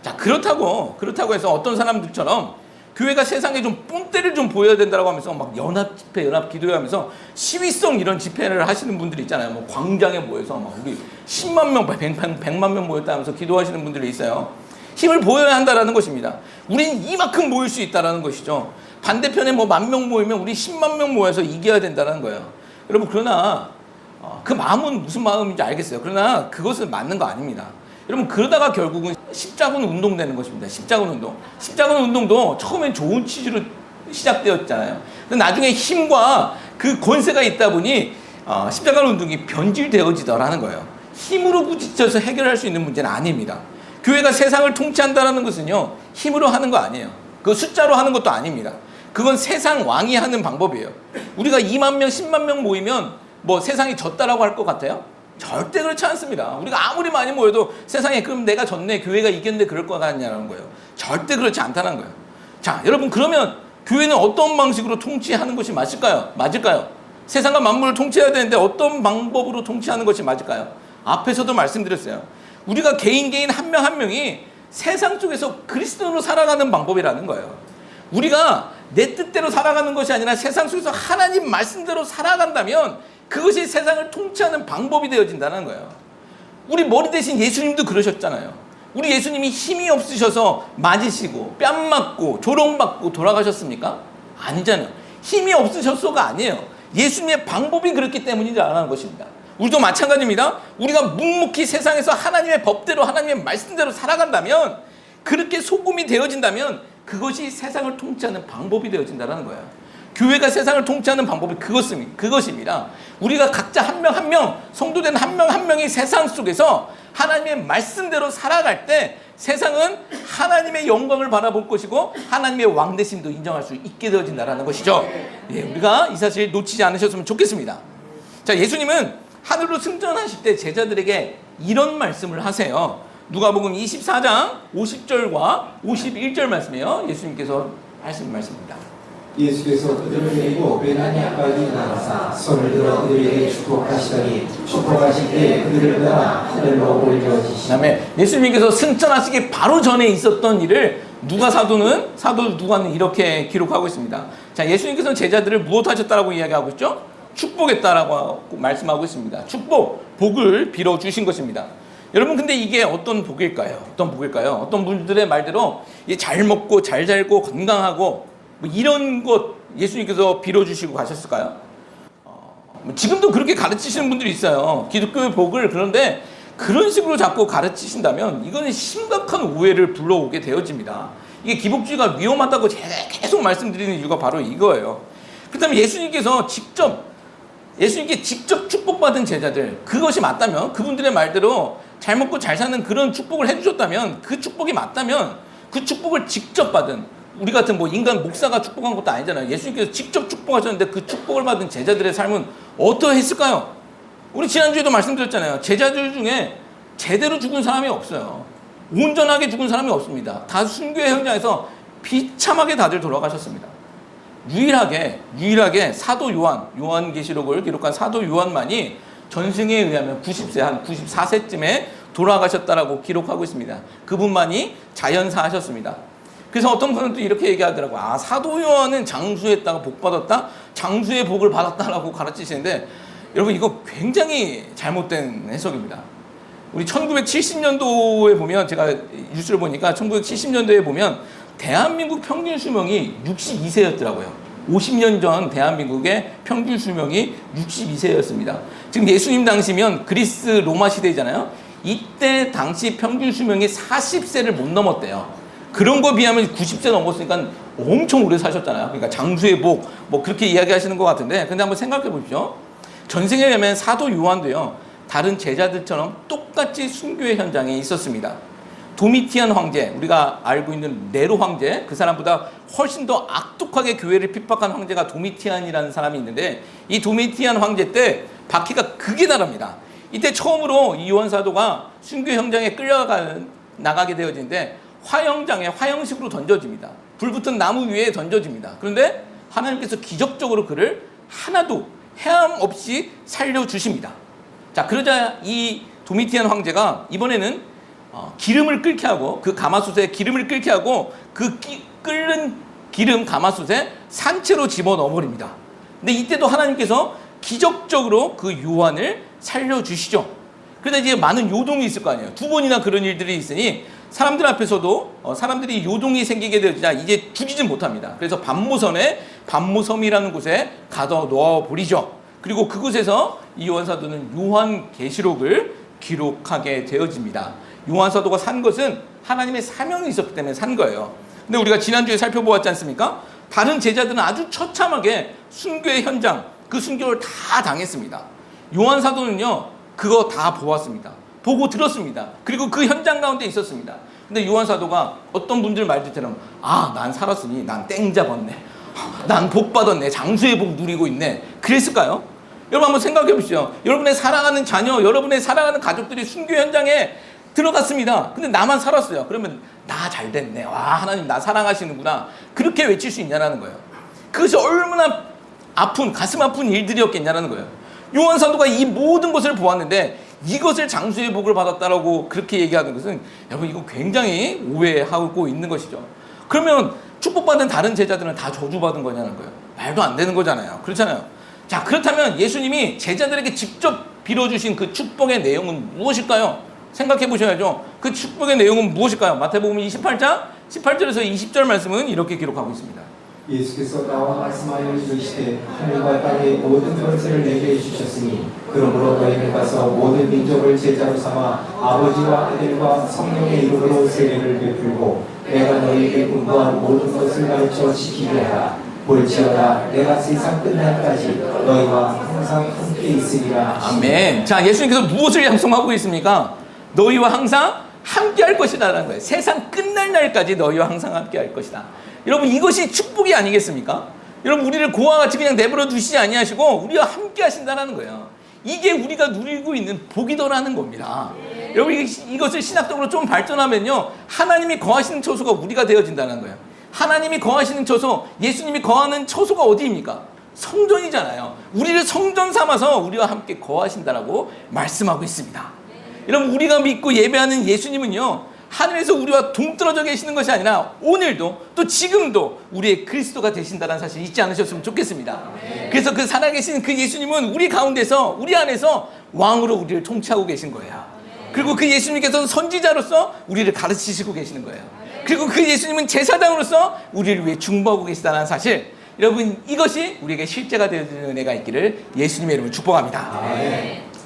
자, 그렇다고 해서 어떤 사람들처럼 교회가 세상에 좀 뽐때를 좀 보여야 된다고 하면서 막 연합 집회, 연합 기도회 하면서 시위성 이런 집회를 하시는 분들이 있잖아요. 뭐 광장에 모여서 막 우리 10만 명, 100만 명 모였다 하면서 기도하시는 분들이 있어요. 힘을 보여야 한다라는 것입니다. 우린 이만큼 모일 수 있다라는 것이죠. 반대편에 뭐 10,000명 모이면 우리 10만 명 모여서 이겨야 된다는 거예요. 여러분, 그러나 그 마음은 무슨 마음인지 알겠어요. 그러나 그것은 맞는 거 아닙니다. 여러분, 그러다가 결국은 십자군 운동 되는 것입니다. 십자군 운동도 처음엔 좋은 취지로 시작되었잖아요. 근데 나중에 힘과 그 권세가 있다 보니 십자군 운동이 변질되어지더라는 거예요. 힘으로 부딪혀서 해결할 수 있는 문제는 아닙니다. 교회가 세상을 통치한다는 것은요, 힘으로 하는 거 아니에요. 그 숫자로 하는 것도 아닙니다. 그건 세상 왕이 하는 방법이에요. 우리가 2만 명, 10만 명 모이면 뭐 세상이 졌다라고 할 것 같아요? 절대 그렇지 않습니다. 우리가 아무리 많이 모여도 세상에 그럼 내가 졌네, 교회가 이겼네, 그럴 것 같냐는 거예요. 절대 그렇지 않다는 거예요. 자, 여러분, 그러면 교회는 어떤 방식으로 통치하는 것이 맞을까요? 세상과 만물을 통치해야 되는데 어떤 방법으로 통치하는 것이 맞을까요? 앞에서도 말씀드렸어요. 우리가 개인 한 명 한 명이 세상 속에서 그리스도로 살아가는 방법이라는 거예요. 우리가 내 뜻대로 살아가는 것이 아니라 세상 속에서 하나님 말씀대로 살아간다면 그것이 세상을 통치하는 방법이 되어진다는 거예요. 우리 머리 대신 예수님도 그러셨잖아요. 우리 예수님이 힘이 없으셔서 맞으시고 뺨 맞고 조롱받고 돌아가셨습니까? 아니잖아요. 힘이 없으셔서가 아니에요. 예수님의 방법이 그렇기 때문이라는 것입니다. 우리도 마찬가지입니다. 우리가 묵묵히 세상에서 하나님의 법대로, 하나님의 말씀대로 살아간다면, 그렇게 소금이 되어진다면 그것이 세상을 통치하는 방법이 되어진다는 거예요. 교회가 세상을 통치하는 방법이 그것입니다. 우리가 각자 한 명 한 명, 성도된 한 명 한 명이 세상 속에서 하나님의 말씀대로 살아갈 때 세상은 하나님의 영광을 바라볼 것이고 하나님의 왕대심도 인정할 수 있게 되어진다는 것이죠. 예, 우리가 이 사실 놓치지 않으셨으면 좋겠습니다. 자, 예수님은 하늘로 승천하실 때 제자들에게 이런 말씀을 하세요. 누가복음 24장 50절과 51절 말씀이에요. 예수님께서 하신 말씀입니다. 예수께서 그들을 데리고 베다니아까지 나가사 손을 들어 그들에게 축복하시더니 축복하실 때 그들을 따라 하늘로 올려지시니. 그다음에 예수님께서 승천하시기 바로 전에 있었던 일을 사도 누가는 이렇게 기록하고 있습니다. 자, 예수님께서는 제자들을 무엇 하셨다라고 이야기하고 있죠? 축복했다라고 말씀하고 있습니다. 축복, 복을 빌어 주신 것입니다. 여러분, 근데 이게 어떤 복일까요? 어떤 분들의 말대로 잘 먹고 잘 살고 건강하고 뭐 이런 것 예수님께서 빌어주시고 가셨을까요? 지금도 그렇게 가르치시는 분들이 있어요. 기독교의 복을. 그런데 그런 식으로 자꾸 가르치신다면 이거는 심각한 오해를 불러오게 되어집니다. 이게 기복주의가 위험하다고 제가 계속 말씀드리는 이유가 바로 이거예요. 그렇다면 예수님께 직접 축복받은 제자들, 그것이 맞다면, 그분들의 말대로 잘 먹고 잘 사는 그런 축복을 해주셨다면, 그 축복이 맞다면 그 축복을 직접 받은, 우리 같은 뭐 인간 목사가 축복한 것도 아니잖아요. 예수님께서 직접 축복하셨는데 그 축복을 받은 제자들의 삶은 어떠했을까요? 우리 지난주에도 말씀드렸잖아요. 제자들 중에 제대로 죽은 사람이 없어요. 온전하게 죽은 사람이 없습니다. 다 순교의 현장에서 비참하게 다들 돌아가셨습니다. 유일하게 사도 요한계시록을 기록한 사도 요한만이 전승에 의하면 90세, 한 94세쯤에 돌아가셨다라고 기록하고 있습니다. 그분만이 자연사하셨습니다. 그래서 어떤 분은 또 이렇게 얘기하더라고요. 사도 요한은 장수했다가 복 받았다? 장수의 복을 받았다라고 가르치시는데, 여러분, 이거 굉장히 잘못된 해석입니다. 우리 1970년도에 보면, 제가 뉴스를 보니까 1970년도에 보면 대한민국 평균 수명이 62세였더라고요. 50년 전 대한민국의 평균 수명이 62세였습니다. 지금 예수님 당시면 그리스 로마 시대잖아요. 이때 당시 평균 수명이 40세를 못 넘었대요. 그런 거 비하면 90세 넘었으니까 엄청 오래 사셨잖아요. 그러니까 장수의 복, 뭐 그렇게 이야기하시는 것 같은데, 근데 한번 생각해 보십시오. 전생에 가면 사도 요한도요, 다른 제자들처럼 똑같이 순교의 현장에 있었습니다. 도미티안 황제, 우리가 알고 있는 네로 황제, 그 사람보다 훨씬 더 악독하게 교회를 핍박한 황제가 도미티안이라는 사람이 있는데, 이 도미티안 황제 때 박해가 극에 달합니다. 이때 처음으로 이 요한 사도가 순교 현장에 나가게 되어지는데, 화형식으로 던져집니다. 불붙은 나무 위에 던져집니다. 그런데 하나님께서 기적적으로 그를 하나도 해함 없이 살려주십니다. 자, 그러자 이 도미티안 황제가 이번에는 기름을 끓게 하고, 그 가마솥에 기름을 끓게 하고, 그 끓는 기름 가마솥에 산채로 집어넣어 버립니다. 근데 이때도 하나님께서 기적적으로 그 요한을 살려주시죠. 그러다 이제 많은 요동이 있을 거 아니에요. 두 번이나 그런 일들이 있으니 사람들 앞에서도 사람들이 요동이 생기게 되자 이제 죽이지 못합니다. 그래서 반모섬이라는 곳에 가둬 놓아 버리죠. 그리고 그곳에서 이 요한 사도는 요한계시록을 기록하게 되어집니다. 요한 사도가 산 것은 하나님의 사명이 있었기 때문에 산 거예요. 근데 우리가 지난주에 살펴보았지 않습니까? 다른 제자들은 아주 처참하게 순교의 현장, 그 순교를 다 당했습니다. 요한 사도는요, 그거 다 보았습니다. 보고 들었습니다. 그리고 그 현장 가운데 있었습니다. 근데 요한 사도가 어떤 분들 말들처럼, 난 살았으니 난 땡 잡았네, 난 복 받았네, 장수의 복 누리고 있네, 그랬을까요? 여러분 한번 생각해 보시죠. 여러분의 사랑하는 자녀, 여러분의 사랑하는 가족들이 순교 현장에 들어갔습니다. 근데 나만 살았어요. 그러면 나 잘 됐네, 하나님 나 사랑하시는구나, 그렇게 외칠 수 있냐라는 거예요. 그것이 얼마나 가슴 아픈 일들이었겠냐라는 거예요. 요한 사도가 이 모든 것을 보았는데 이것을 장수의 복을 받았다라고 그렇게 얘기하는 것은, 여러분, 이거 굉장히 오해하고 있는 것이죠. 그러면 축복받은 다른 제자들은 다 저주받은 거냐는 거예요. 말도 안 되는 거잖아요. 그렇잖아요. 자, 그렇다면 예수님이 제자들에게 직접 빌어주신 그 축복의 내용은 무엇일까요? 생각해 보셔야죠. 그 축복의 내용은 무엇일까요? 마태복음 28장 18절에서 20절 말씀은 이렇게 기록하고 있습니다. 예수께서 나와 말씀하여 이르시되 하늘과 땅의 모든 권세를 내게 주셨으니 그러므로 너희는 가서 모든 민족을 제자로 삼아 아버지와 아들과 성령의 이름으로 세례를 베풀고 내가 너희에게 분부한 모든 것을 가르쳐 지키게 하라. 볼지어다 내가 세상 끝날까지 너희와 항상 함께 있으리라. 아멘. 자, 예수님께서 무엇을 약속하고 있습니까? 너희와 항상 함께 할 것이다 라는 거예요. 세상 끝날 날까지 너희와 항상 함께 할 것이다. 여러분, 이것이 축복이 아니겠습니까? 여러분, 우리를 고아와 같이 그냥 내버려 두시지 아니하시고 우리와 함께 하신다는 거예요. 이게 우리가 누리고 있는 복이더라는 겁니다. 여러분 이것을 신학적으로 좀 발전하면요, 하나님이 거하시는 처소가 우리가 되어진다는 거예요. 하나님이 거하시는 처소, 예수님이 거하는 처소가 어디입니까? 성전이잖아요. 우리를 성전 삼아서 우리와 함께 거하신다라고 말씀하고 있습니다. 여러분, 우리가 믿고 예배하는 예수님은요, 하늘에서 우리와 동떨어져 계시는 것이 아니라 오늘도 또 지금도 우리의 그리스도가 되신다는 사실 잊지 않으셨으면 좋겠습니다. 그래서 그 살아계신 그 예수님은 우리 가운데서, 우리 안에서 왕으로 우리를 통치하고 계신 거예요. 그리고 그 예수님께서는 선지자로서 우리를 가르치시고 계시는 거예요. 그리고 그 예수님은 제사장으로서 우리를 위해 중보하고 계시다는 사실, 여러분, 이것이 우리에게 실제가 되어지는 은혜가 있기를 예수님의 이름으로 축복합니다.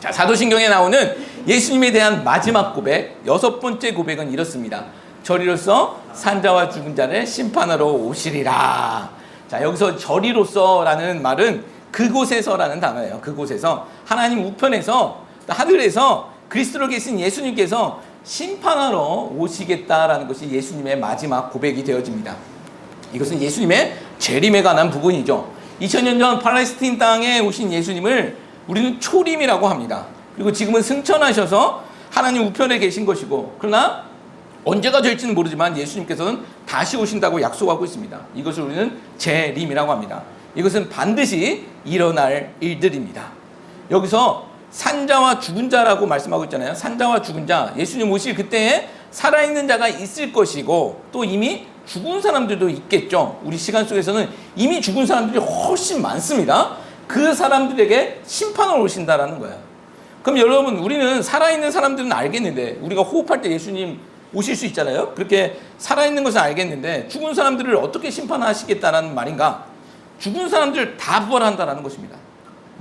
자, 사도신경에 나오는 예수님에 대한 마지막 고백, 6번째 고백은 이렇습니다. 저리로서 산자와 죽은 자를 심판하러 오시리라. 자, 여기서 저리로서라는 말은 그곳에서라는 단어예요. 그곳에서, 하나님 우편에서, 하늘에서 그리스도로 계신 예수님께서 심판하러 오시겠다라는 것이 예수님의 마지막 고백이 되어집니다. 이것은 예수님의 재림에 관한 부분이죠. 2000년 전 팔레스틴 땅에 오신 예수님을 우리는 초림이라고 합니다. 그리고 지금은 승천하셔서 하나님 우편에 계신 것이고, 그러나 언제가 될지는 모르지만 예수님께서는 다시 오신다고 약속하고 있습니다. 이것을 우리는 재림이라고 합니다. 이것은 반드시 일어날 일들입니다. 여기서 산자와 죽은 자라고 말씀하고 있잖아요. 산자와 죽은 자, 예수님 오실 그때에 살아있는 자가 있을 것이고, 또 이미 죽은 사람들도 있겠죠. 우리 시간 속에서는 이미 죽은 사람들이 훨씬 많습니다. 그 사람들에게 심판을 오신다라는 거예요. 그럼 여러분, 우리는 살아있는 사람들은 알겠는데, 우리가 호흡할 때 예수님 오실 수 있잖아요. 그렇게 살아있는 것은 알겠는데 죽은 사람들을 어떻게 심판하시겠다라는 말인가? 죽은 사람들 다 부활한다라는 것입니다.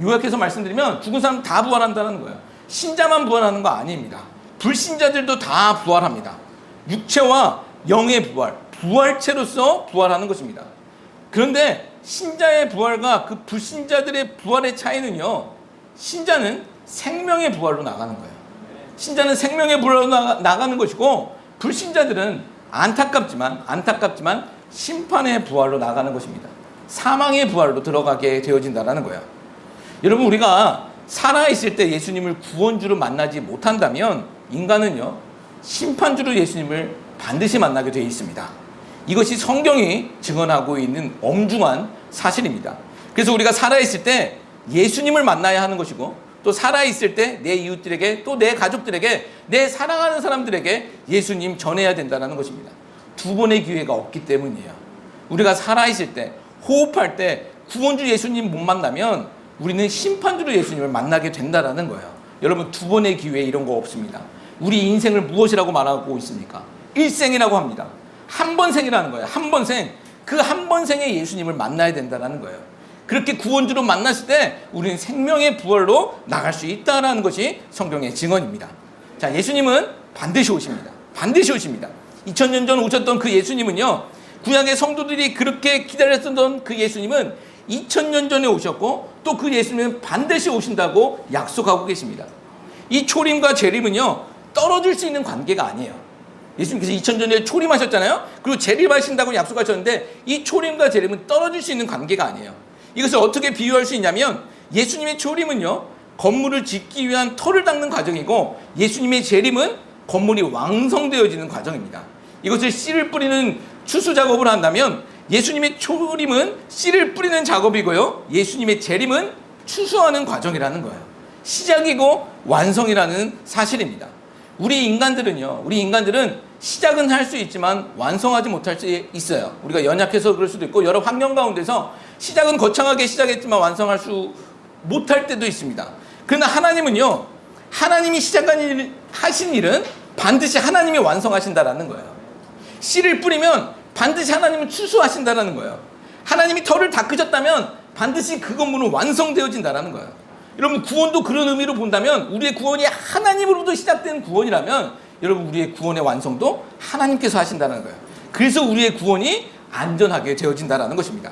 요약해서 말씀드리면 죽은 사람 다 부활한다는 거예요. 신자만 부활하는 거 아닙니다. 불신자들도 다 부활합니다. 육체와 영의 부활, 부활체로서 부활하는 것입니다. 그런데 신자의 부활과 그 불신자들의 부활의 차이는요, 신자는 생명의 부활로 나가는 거예요. 신자는 생명의 부활로 나가는 것이고, 불신자들은 안타깝지만 심판의 부활로 나가는 것입니다. 사망의 부활로 들어가게 되어진다는 거예요. 여러분, 우리가 살아있을 때 예수님을 구원주로 만나지 못한다면 인간은요, 심판주로 예수님을 반드시 만나게 되어 있습니다. 이것이 성경이 증언하고 있는 엄중한 사실입니다. 그래서 우리가 살아있을 때 예수님을 만나야 하는 것이고, 또 살아있을 때 내 이웃들에게, 또 내 가족들에게, 내 사랑하는 사람들에게 예수님 전해야 된다는 것입니다. 두 번의 기회가 없기 때문이에요. 우리가 살아있을 때, 호흡할 때 구원주 예수님 못 만나면 우리는 심판주로 예수님을 만나게 된다는 거예요. 여러분, 두 번의 기회 이런 거 없습니다. 우리 인생을 무엇이라고 말하고 있습니까? 일생이라고 합니다. 한 번 생이라는 거예요. 한 번 생. 그 한 번 생에 예수님을 만나야 된다는 거예요. 그렇게 구원주로 만났을 때 우리는 생명의 부활로 나갈 수 있다는 것이 성경의 증언입니다. 자, 예수님은 반드시 오십니다. 반드시 오십니다. 2000년 전 오셨던 그 예수님은요, 구약의 성도들이 그렇게 기다렸던 그 예수님은 2000년 전에 오셨고, 또 그 예수님은 반드시 오신다고 약속하고 계십니다. 이 초림과 재림은요, 떨어질 수 있는 관계가 아니에요. 예수님께서 2000년 전에 초림하셨잖아요. 그리고 재림하신다고 약속하셨는데, 이 초림과 재림은 떨어질 수 있는 관계가 아니에요. 이것을 어떻게 비유할 수 있냐면, 예수님의 초림은요, 건물을 짓기 위한 터를 닦는 과정이고, 예수님의 재림은 건물이 완성되어지는 과정입니다. 이것을 씨를 뿌리는 추수 작업을 한다면, 예수님의 초림은 씨를 뿌리는 작업이고요, 예수님의 재림은 추수하는 과정이라는 거예요. 시작이고 완성이라는 사실입니다. 우리 인간들은 시작은 할 수 있지만 완성하지 못할 수 있어요. 우리가 연약해서 그럴 수도 있고, 여러 환경 가운데서 시작은 거창하게 시작했지만 완성할 수 못할 때도 있습니다. 그러나 하나님은요, 하나님이 하신 일은 반드시 하나님이 완성하신다라는 거예요. 씨를 뿌리면 반드시 하나님은 추수하신다라는 거예요. 하나님이 터를 닦으셨다면 반드시 그 건물은 완성되어진다라는 거예요. 여러분, 구원도 그런 의미로 본다면, 우리의 구원이 하나님으로부터 시작된 구원이라면, 여러분, 우리의 구원의 완성도 하나님께서 하신다는 거예요. 그래서 우리의 구원이 안전하게 되어진다는 것입니다.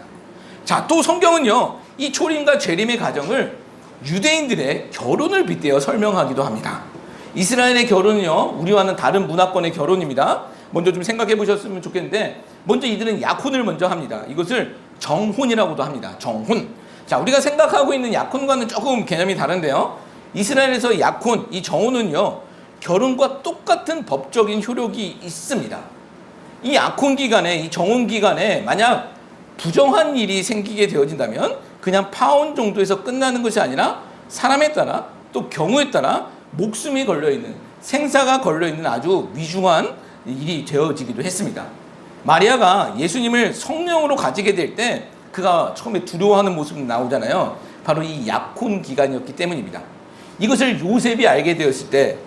자, 또 성경은요, 이 초림과 재림의 과정을 유대인들의 결혼을 빗대어 설명하기도 합니다. 이스라엘의 결혼은요, 우리와는 다른 문화권의 결혼입니다. 먼저 좀 생각해 보셨으면 좋겠는데, 먼저 이들은 약혼을 먼저 합니다. 이것을 정혼이라고도 합니다. 정혼. 자, 우리가 생각하고 있는 약혼과는 조금 개념이 다른데요, 이스라엘에서 약혼, 이 정혼은요, 결혼과 똑같은 법적인 효력이 있습니다. 이 약혼 기간에, 이 정혼 기간에 만약 부정한 일이 생기게 되어진다면 그냥 파혼 정도에서 끝나는 것이 아니라 사람에 따라 또 경우에 따라 목숨이 걸려있는, 생사가 걸려있는 아주 위중한 일이 되어지기도 했습니다. 마리아가 예수님을 성령으로 가지게 될 때 그가 처음에 두려워하는 모습이 나오잖아요. 바로 이 약혼 기간이었기 때문입니다. 이것을 요셉이 알게 되었을 때,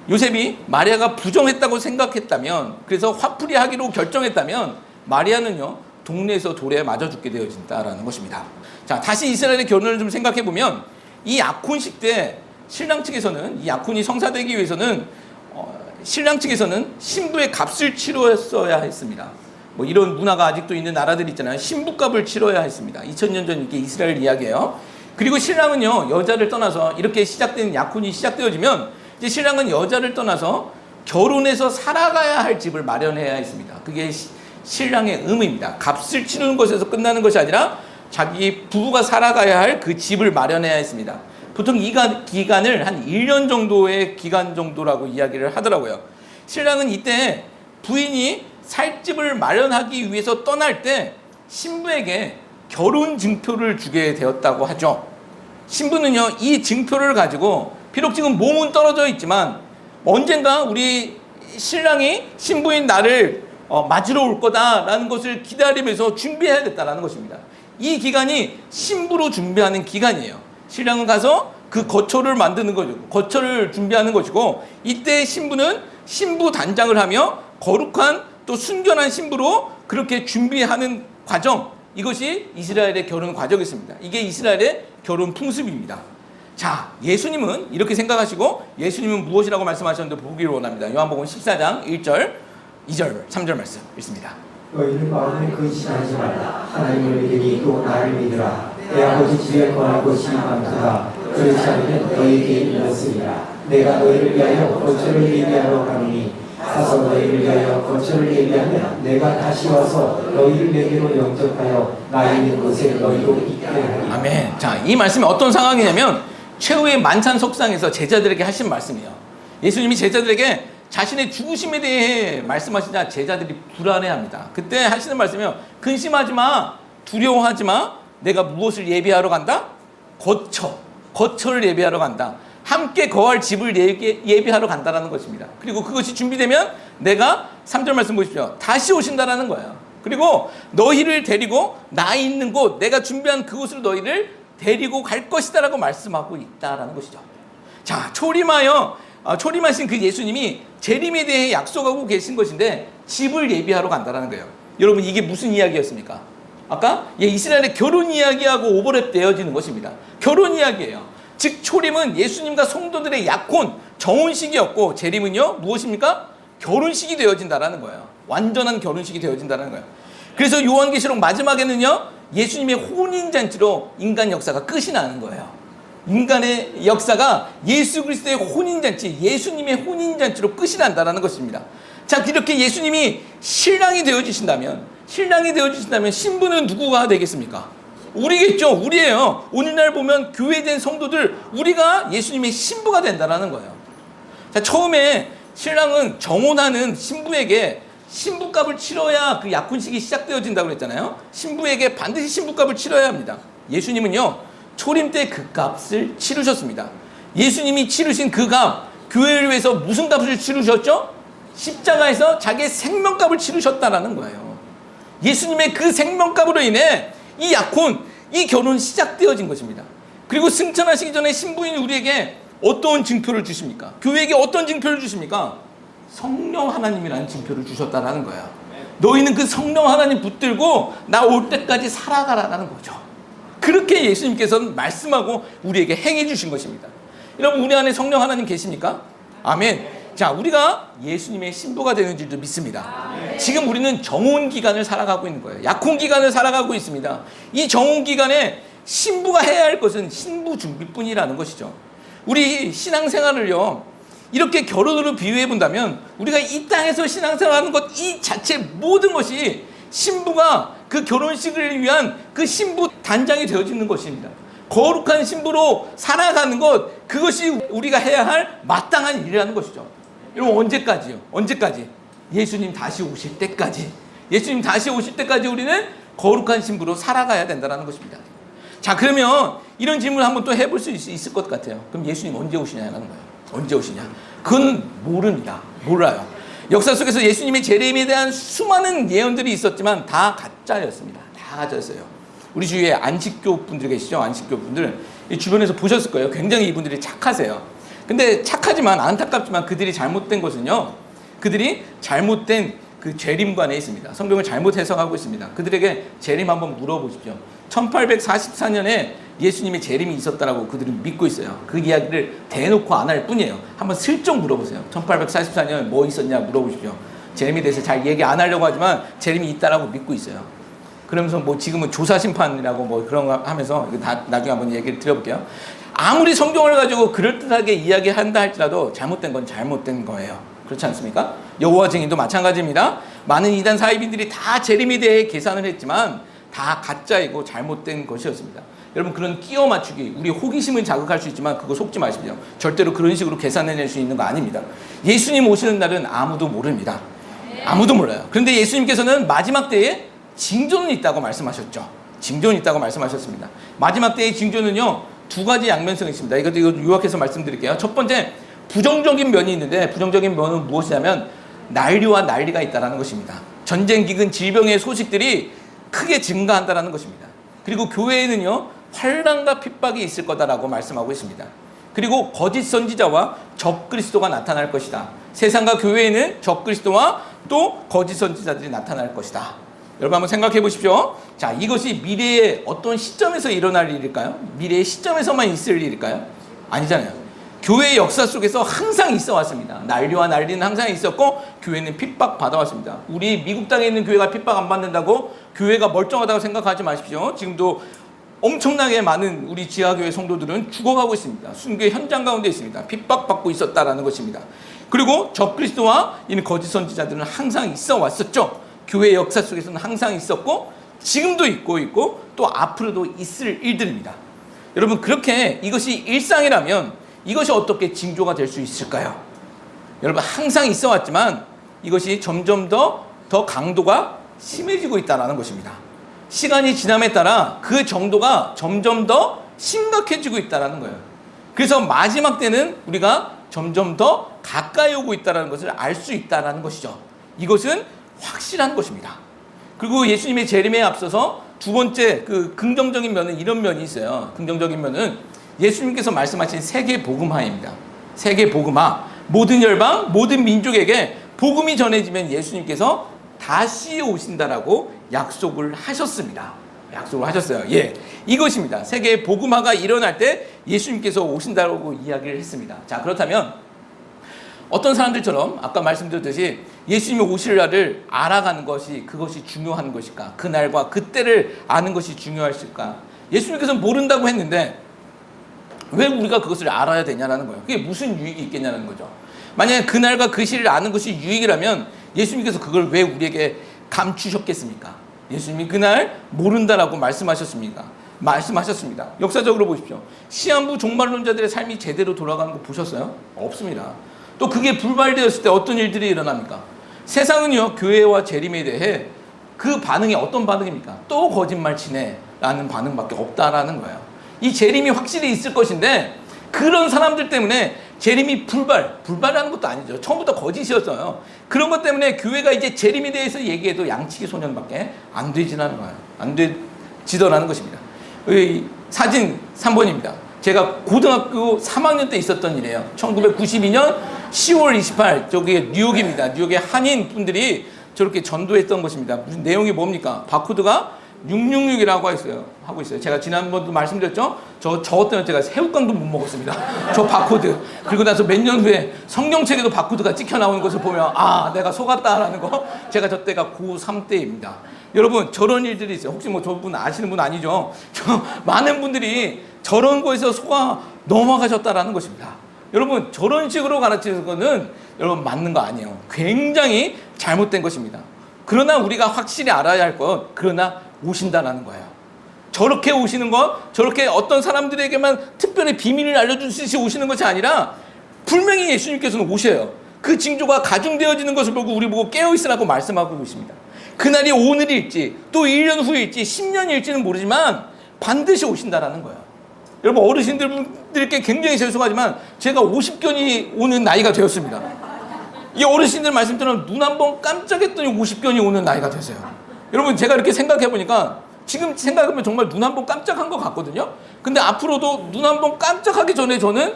요셉이 마리아가 부정했다고 생각했다면, 그래서 화풀이 하기로 결정했다면 마리아는요 동네에서 돌에 맞아 죽게 되어진다라는 것입니다. 자, 다시 이스라엘의 결혼을 좀 생각해 보면 이 약혼식 때 신랑 측에서는, 이 약혼이 성사되기 위해서는 신랑 측에서는 신부의 값을 치렀어야 했습니다. 뭐 이런 문화가 아직도 있는 나라들이 있잖아요. 신부값을 치러야 했습니다. 2000년 전 이게 이스라엘 이야기예요. 그리고 신랑은요 여자를 떠나서, 이렇게 시작된 약혼이 시작되어지면 이제 신랑은 여자를 떠나서 결혼해서 살아가야 할 집을 마련해야 했습니다. 그게 신랑의 의무입니다. 값을 치르는 것에서 끝나는 것이 아니라 자기 부부가 살아가야 할 그 집을 마련해야 했습니다. 보통 이 기간을 한 1년 정도의 기간 정도라고 이야기를 하더라고요. 신랑은 이때 부인이 살 집을 마련하기 위해서 떠날 때 신부에게 결혼 증표를 주게 되었다고 하죠. 신부는요 이 증표를 가지고 비록 지금 몸은 떨어져 있지만 언젠가 우리 신랑이 신부인 나를 맞으러 올 거다라는 것을 기다리면서 준비해야겠다라는 것입니다. 이 기간이 신부로 준비하는 기간이에요. 신랑은 가서 그 거처를 만드는 거죠. 거처를 준비하는 것이고, 이때 신부는 신부 단장을 하며 거룩한 또 순결한 신부로 그렇게 준비하는 과정, 이것이 이스라엘의 결혼 과정이었습니다. 이게 이스라엘의 결혼 풍습입니다. 자, 예수님은 이렇게 생각하시고 예수님은 무엇이라고 말씀하셨는데 보기를 원합니다. 요한복음 14장 1절, 2절, 3절 말씀 읽습니다. 너희는 마음에 근심하지 말라. 하나님을 믿으니 또 나를 믿으라. 내 아버지 집에 거할 곳이 많도다. 그렇지 않으면 너희에게 이르렀으리라. 내가 너희를 위하여 거처를 예비하러 가노니 가서 너희를 위하여 거처를 예비하면 내가 다시 와서 너희를 내게로 영접하여 나 있는 곳에 너희도 있게 하리라. 아멘. 자, 이 말씀이 어떤 상황이냐면 최후의 만찬 석상에서 제자들에게 하신 말씀이에요. 예수님이 제자들에게 자신의 죽으심에 대해 말씀하시자 제자들이 불안해합니다. 그때 하시는 말씀이요, 근심하지 마, 두려워하지 마. 내가 무엇을 예비하러 간다? 거처를 예비하러 간다. 함께 거할 집을 예비하러 간다라는 것입니다. 그리고 그것이 준비되면 내가 3절 말씀 보십시오. 다시 오신다라는 거예요. 그리고 너희를 데리고 나 있는 곳, 내가 준비한 그곳으로 너희를 데리고 갈 것이다라고 말씀하고 있다라는 것이죠. 자, 초림하신 그 예수님이 재림에 대해 약속하고 계신 것인데 집을 예비하러 간다라는 거예요. 여러분, 이게 무슨 이야기였습니까? 아까 이스라엘의 결혼 이야기하고 오버랩 되어지는 것입니다. 결혼 이야기예요. 즉 초림은 예수님과 성도들의 약혼, 정혼식이었고, 재림은요 무엇입니까? 결혼식이 되어진다라는 거예요. 완전한 결혼식이 되어진다는 거예요. 그래서 요한계시록 마지막에는요 예수님의 혼인잔치로 인간 역사가 끝이 나는 거예요. 인간의 역사가 예수 그리스도의 혼인잔치, 예수님의 혼인잔치로 끝이 난다는 것입니다. 자, 이렇게 예수님이 신랑이 되어주신다면 신부는 누구가 되겠습니까? 우리겠죠. 우리예요. 오늘날 보면 교회된 성도들, 우리가 예수님의 신부가 된다는 거예요. 자, 처음에 신랑은 정혼하는 신부에게 신부값을 치러야 그 약혼식이 시작되어진다고 그랬잖아요. 신부에게 반드시 신부값을 치러야 합니다. 예수님은요 초림 때 그 값을 치르셨습니다. 예수님이 치르신 그 값, 교회를 위해서 무슨 값을 치르셨죠? 십자가에서 자기의 생명값을 치르셨다라는 거예요. 예수님의 그 생명값으로 인해 이 약혼, 이 결혼 시작되어진 것입니다. 그리고 승천하시기 전에 신부인 우리에게 어떤 증표를 주십니까? 교회에게 어떤 증표를 주십니까? 성령 하나님이라는 증표를 주셨다라는 거예요. 너희는 그 성령 하나님 붙들고 나 올 때까지 살아가라는 거죠. 그렇게 예수님께서는 말씀하고 우리에게 행해 주신 것입니다. 여러분, 우리 안에 성령 하나님 계십니까? 아멘. 자, 우리가 예수님의 신부가 되는 줄도 믿습니다. 지금 우리는 정혼 기간을 살아가고 있는 거예요. 약혼 기간을 살아가고 있습니다. 이 정혼 기간에 신부가 해야 할 것은 신부 준비뿐이라는 것이죠. 우리 신앙생활을요 이렇게 결혼으로 비유해 본다면 우리가 이 땅에서 신앙생활하는 것 이 자체 모든 것이 신부가 그 결혼식을 위한 그 신부 단장이 되어지는 것입니다. 거룩한 신부로 살아가는 것, 그것이 우리가 해야 할 마땅한 일이라는 것이죠. 여러분 언제까지요? 언제까지? 예수님 다시 오실 때까지. 예수님 다시 오실 때까지 우리는 거룩한 신부로 살아가야 된다는 것입니다. 자, 그러면 이런 질문을 한번 또 해볼 수 있을 것 같아요. 그럼 예수님 언제 오시냐는 거예요. 언제 오시냐? 그건 모릅니다. 몰라요. 역사 속에서 예수님의 재림에 대한 수많은 예언들이 있었지만 다 가짜였습니다. 다 가짜였어요. 우리 주위에 안식교 분들 계시죠? 안식교 분들 주변에서 보셨을 거예요. 굉장히 이분들이 착하세요. 근데 착하지만 안타깝지만 그들이 잘못된 것은요, 그들이 잘못된 그 재림관에 있습니다. 성경을 잘못 해석하고 있습니다. 그들에게 재림 한번 물어보십시오. 1844년에 예수님의 재림이 있었다라고 그들은 믿고 있어요. 그 이야기를 대놓고 안 할 뿐이에요. 한번 슬쩍 물어보세요. 1844년 뭐 있었냐 물어보십시오. 재림에 대해서 잘 얘기 안 하려고 하지만 재림이 있다라고 믿고 있어요. 그러면서 뭐 지금은 조사 심판이라고 뭐 그런 거 하면서 나중에 한번 얘기를 드려볼게요. 아무리 성경을 가지고 그럴듯하게 이야기한다 할지라도 잘못된 건 잘못된 거예요. 그렇지 않습니까? 여호와 증인도 마찬가지입니다. 많은 이단 사이비인들이 다 재림에 대해 계산을 했지만 다 가짜이고 잘못된 것이었습니다. 여러분, 그런 끼워 맞추기, 우리 호기심을 자극할 수 있지만 그거 속지 마십시오. 절대로 그런 식으로 계산해낼 수 있는 거 아닙니다. 예수님 오시는 날은 아무도 모릅니다. 아무도 몰라요. 그런데 예수님께서는 마지막 때에 징조는 있다고 말씀하셨죠. 징조는 있다고 말씀하셨습니다. 마지막 때의 징조는요, 두 가지 양면성이 있습니다. 이거 요약해서 말씀드릴게요. 첫 번째, 부정적인 면이 있는데 부정적인 면은 무엇이냐면 난리와 난리가 있다는 것입니다. 전쟁, 기근, 질병의 소식들이 크게 증가한다는 것입니다. 그리고 교회에는요, 환난과 핍박이 있을 거다라고 말씀하고 있습니다. 그리고 거짓 선지자와 적그리스도가 나타날 것이다. 세상과 교회에는 적그리스도와 또 거짓 선지자들이 나타날 것이다. 여러분 한번 생각해 보십시오. 자, 이것이 미래의 어떤 시점에서 일어날 일일까요? 미래의 시점에서만 있을 일일까요? 아니잖아요. 교회의 역사 속에서 항상 있어 왔습니다. 난리와 난리는 항상 있었고 교회는 핍박 받아왔습니다. 우리 미국 땅에 있는 교회가 핍박 안 받는다고 교회가 멀쩡하다고 생각하지 마십시오. 지금도 엄청나게 많은 우리 지하교회 성도들은 죽어가고 있습니다. 순교의 현장 가운데 있습니다. 핍박받고 있었다라는 것입니다. 그리고 적그리스도와 이는 거짓 선지자들은 항상 있어 왔었죠. 교회 역사 속에서는 항상 있었고 지금도 있고 또 앞으로도 있을 일들입니다. 여러분, 그렇게 이것이 일상이라면 이것이 어떻게 징조가 될 수 있을까요? 여러분, 항상 있어 왔지만 이것이 점점 더 강도가 심해지고 있다는 것입니다. 시간이 지남에 따라 그 정도가 점점 더 심각해지고 있다는 거예요. 그래서 마지막 때는 우리가 점점 더 가까이 오고 있다는 것을 알 수 있다는 것이죠. 이것은 확실한 것입니다. 그리고 예수님의 재림에 앞서서 두 번째 그 긍정적인 면은 이런 면이 있어요. 긍정적인 면은 예수님께서 말씀하신 세계 복음화입니다. 세계 복음화. 모든 열방, 모든 민족에게 복음이 전해지면 예수님께서 다시 오신다라고 약속을 하셨습니다. 약속을 하셨어요. 예, 이것입니다. 세계 복음화가 일어날 때 예수님께서 오신다라고 이야기를 했습니다. 자, 그렇다면 어떤 사람들처럼 아까 말씀드렸듯이 예수님이 오실 날을 알아가는 것이 그것이 중요한 것일까? 그날과 그때를 아는 것이 중요할까? 예수님께서는 모른다고 했는데 왜 우리가 그것을 알아야 되냐라는 거예요. 그게 무슨 유익이 있겠냐는 거죠. 만약에 그날과 그 시를 아는 것이 유익이라면 예수님께서 그걸 왜 우리에게 감추셨겠습니까? 예수님이 그날 모른다라고 말씀하셨습니다. 역사적으로 보십시오. 시한부 종말론자들의 삶이 제대로 돌아가는 거 보셨어요? 없습니다. 또 그게 불발되었을 때 어떤 일들이 일어납니까? 세상은요, 교회와 재림에 대해 그 반응이 어떤 반응입니까? 또 거짓말 치네 라는 반응밖에 없다라는 거예요. 이 재림이 확실히 있을 것인데 그런 사람들 때문에 재림이 불발하는 것도 아니죠. 처음부터 거짓이었어요. 그런 것 때문에 교회가 이제 재림에 대해서 얘기해도 양치기 소년밖에 안 되지라는 거예요. 안 되지더라는 것입니다. 사진 3번입니다. 제가 고등학교 3학년 때 있었던 일이에요. 1992년 10월 28일 저기 뉴욕입니다. 뉴욕의 한인 분들이 저렇게 전도했던 것입니다. 무슨 내용이 뭡니까? 바코드가 666이라고 하고 있어요. 제가 지난번도 말씀드렸죠? 저 때문에 제가 새우깡도 못 먹었습니다. 저 바코드. 그리고 나서 몇 년 후에 성경책에도 바코드가 찍혀 나오는 것을 보면 아, 내가 속았다라는 거. 제가 저 때가 고3 때입니다. 여러분, 저런 일들이 있어요. 혹시 뭐 저분 아시는 분 아니죠? 많은 분들이 저런 거에서 속아 넘어가셨다라는 것입니다. 여러분, 저런 식으로 가르치는 거는 여러분 맞는 거 아니에요. 굉장히 잘못된 것입니다. 그러나 우리가 확실히 알아야 할 것, 그러나 오신다라는 거예요. 저렇게 오시는 것, 저렇게 어떤 사람들에게만 특별히 비밀을 알려주듯이 오시는 것이 아니라 분명히 예수님께서는 오셔요. 그 징조가 가중되어지는 것을 보고 우리 보고 깨어있으라고 말씀하고 있습니다. 그날이 오늘일지 또 1년 후일지 10년일지는 모르지만 반드시 오신다라는 거예요. 여러분 어르신들께 굉장히 죄송하지만 제가 50견이 오는 나이가 되었습니다. 이 어르신들 말씀처럼 눈 한 번 깜짝했더니 50견이 오는 나이가 되세요. 여러분 제가 이렇게 생각해 보니까 지금 생각하면 정말 눈 한 번 깜짝한 것 같거든요. 근데 앞으로도 눈 한 번 깜짝하기 전에 저는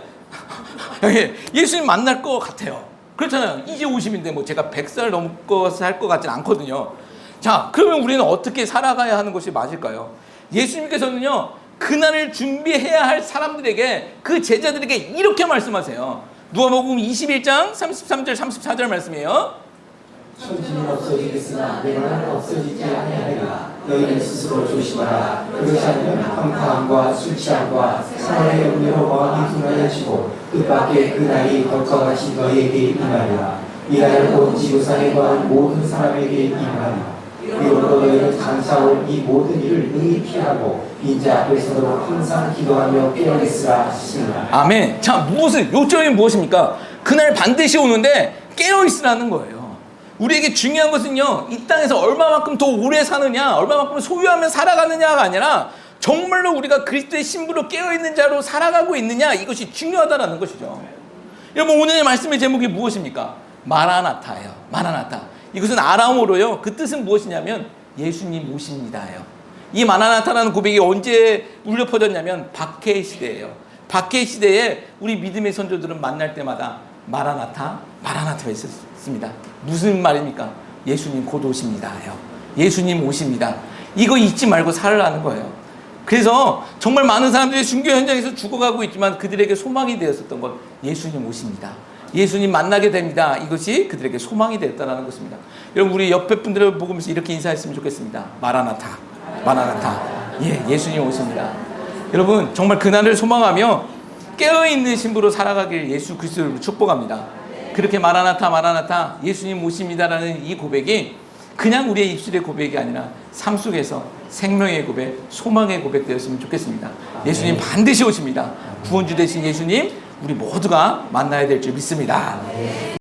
예수님 만날 것 같아요. 그렇잖아요. 이제 50인데 뭐 제가 100살 넘고 살 것 같진 않거든요. 자, 그러면 우리는 어떻게 살아가야 하는 것이 맞을까요? 예수님께서는요, 그날을 준비해야 할 사람들에게, 그 제자들에게 이렇게 말씀하세요. 누가복음 21장 33절 34절 말씀이에요. 천지는 없어지겠으나 내 말은 없어지지 아니하리라. 너희는 스스로 조심하라. 그렇지 않으면 방탕함과 술 취함과 사람의 음료로 마음이 둔하여지고 뜻밖의 그 날이 덕과 같이 너희에게 임하리라. 이 날은 온 지구상에 거한 모든 사람에게 임하리라. 그러므로 너희는 장차올 이 모든 일을 능히 피하고 인자 앞에 서도록 항상 기도하며 깨어있으라 하시니라. 아멘. 자, 요점이 무엇입니까? 그날 반드시 오는데 깨어있으라는 거예요. 우리에게 중요한 것은요, 이 땅에서 얼마만큼 더 오래 사느냐, 얼마만큼 소유하며 살아가느냐가 아니라 정말로 우리가 그리스도의 신부로 깨어있는 자로 살아가고 있느냐, 이것이 중요하다는 것이죠. 여러분 오늘의 말씀의 제목이 무엇입니까? 마라나타예요. 마라나타. 이것은 아람어로요, 그 뜻은 무엇이냐면 예수님 오십니다예요. 이 마라나타라는 고백이 언제 울려 퍼졌냐면 박해 시대예요. 박해 시대에 우리 믿음의 선조들은 만날 때마다 마라나타, 마라나타가 있었습니다. 무슨 말입니까? 예수님 곧 오십니다예요. 예수님 오십니다. 이거 잊지 말고 살아라는 거예요. 그래서 정말 많은 사람들이 순교 현장에서 죽어가고 있지만 그들에게 소망이 되었었던 건 예수님 오십니다. 예수님 만나게 됩니다. 이것이 그들에게 소망이 되었다는 것입니다. 여러분 우리 옆에 분들을 보면서 이렇게 인사했으면 좋겠습니다. 마라나타, 마라나타. 예, 예수님 오십니다. 여러분 정말 그날을 소망하며 깨어있는 신부로 살아가길 예수 그리스도를 축복합니다. 그렇게 마라나타, 마라나타, 예수님 오십니다라는 이 고백이 그냥 우리의 입술의 고백이 아니라 삶 속에서 생명의 고백, 소망의 고백 되었으면 좋겠습니다. 예수님 반드시 오십니다. 구원주 되신 예수님 우리 모두가 만나야 될 줄 믿습니다.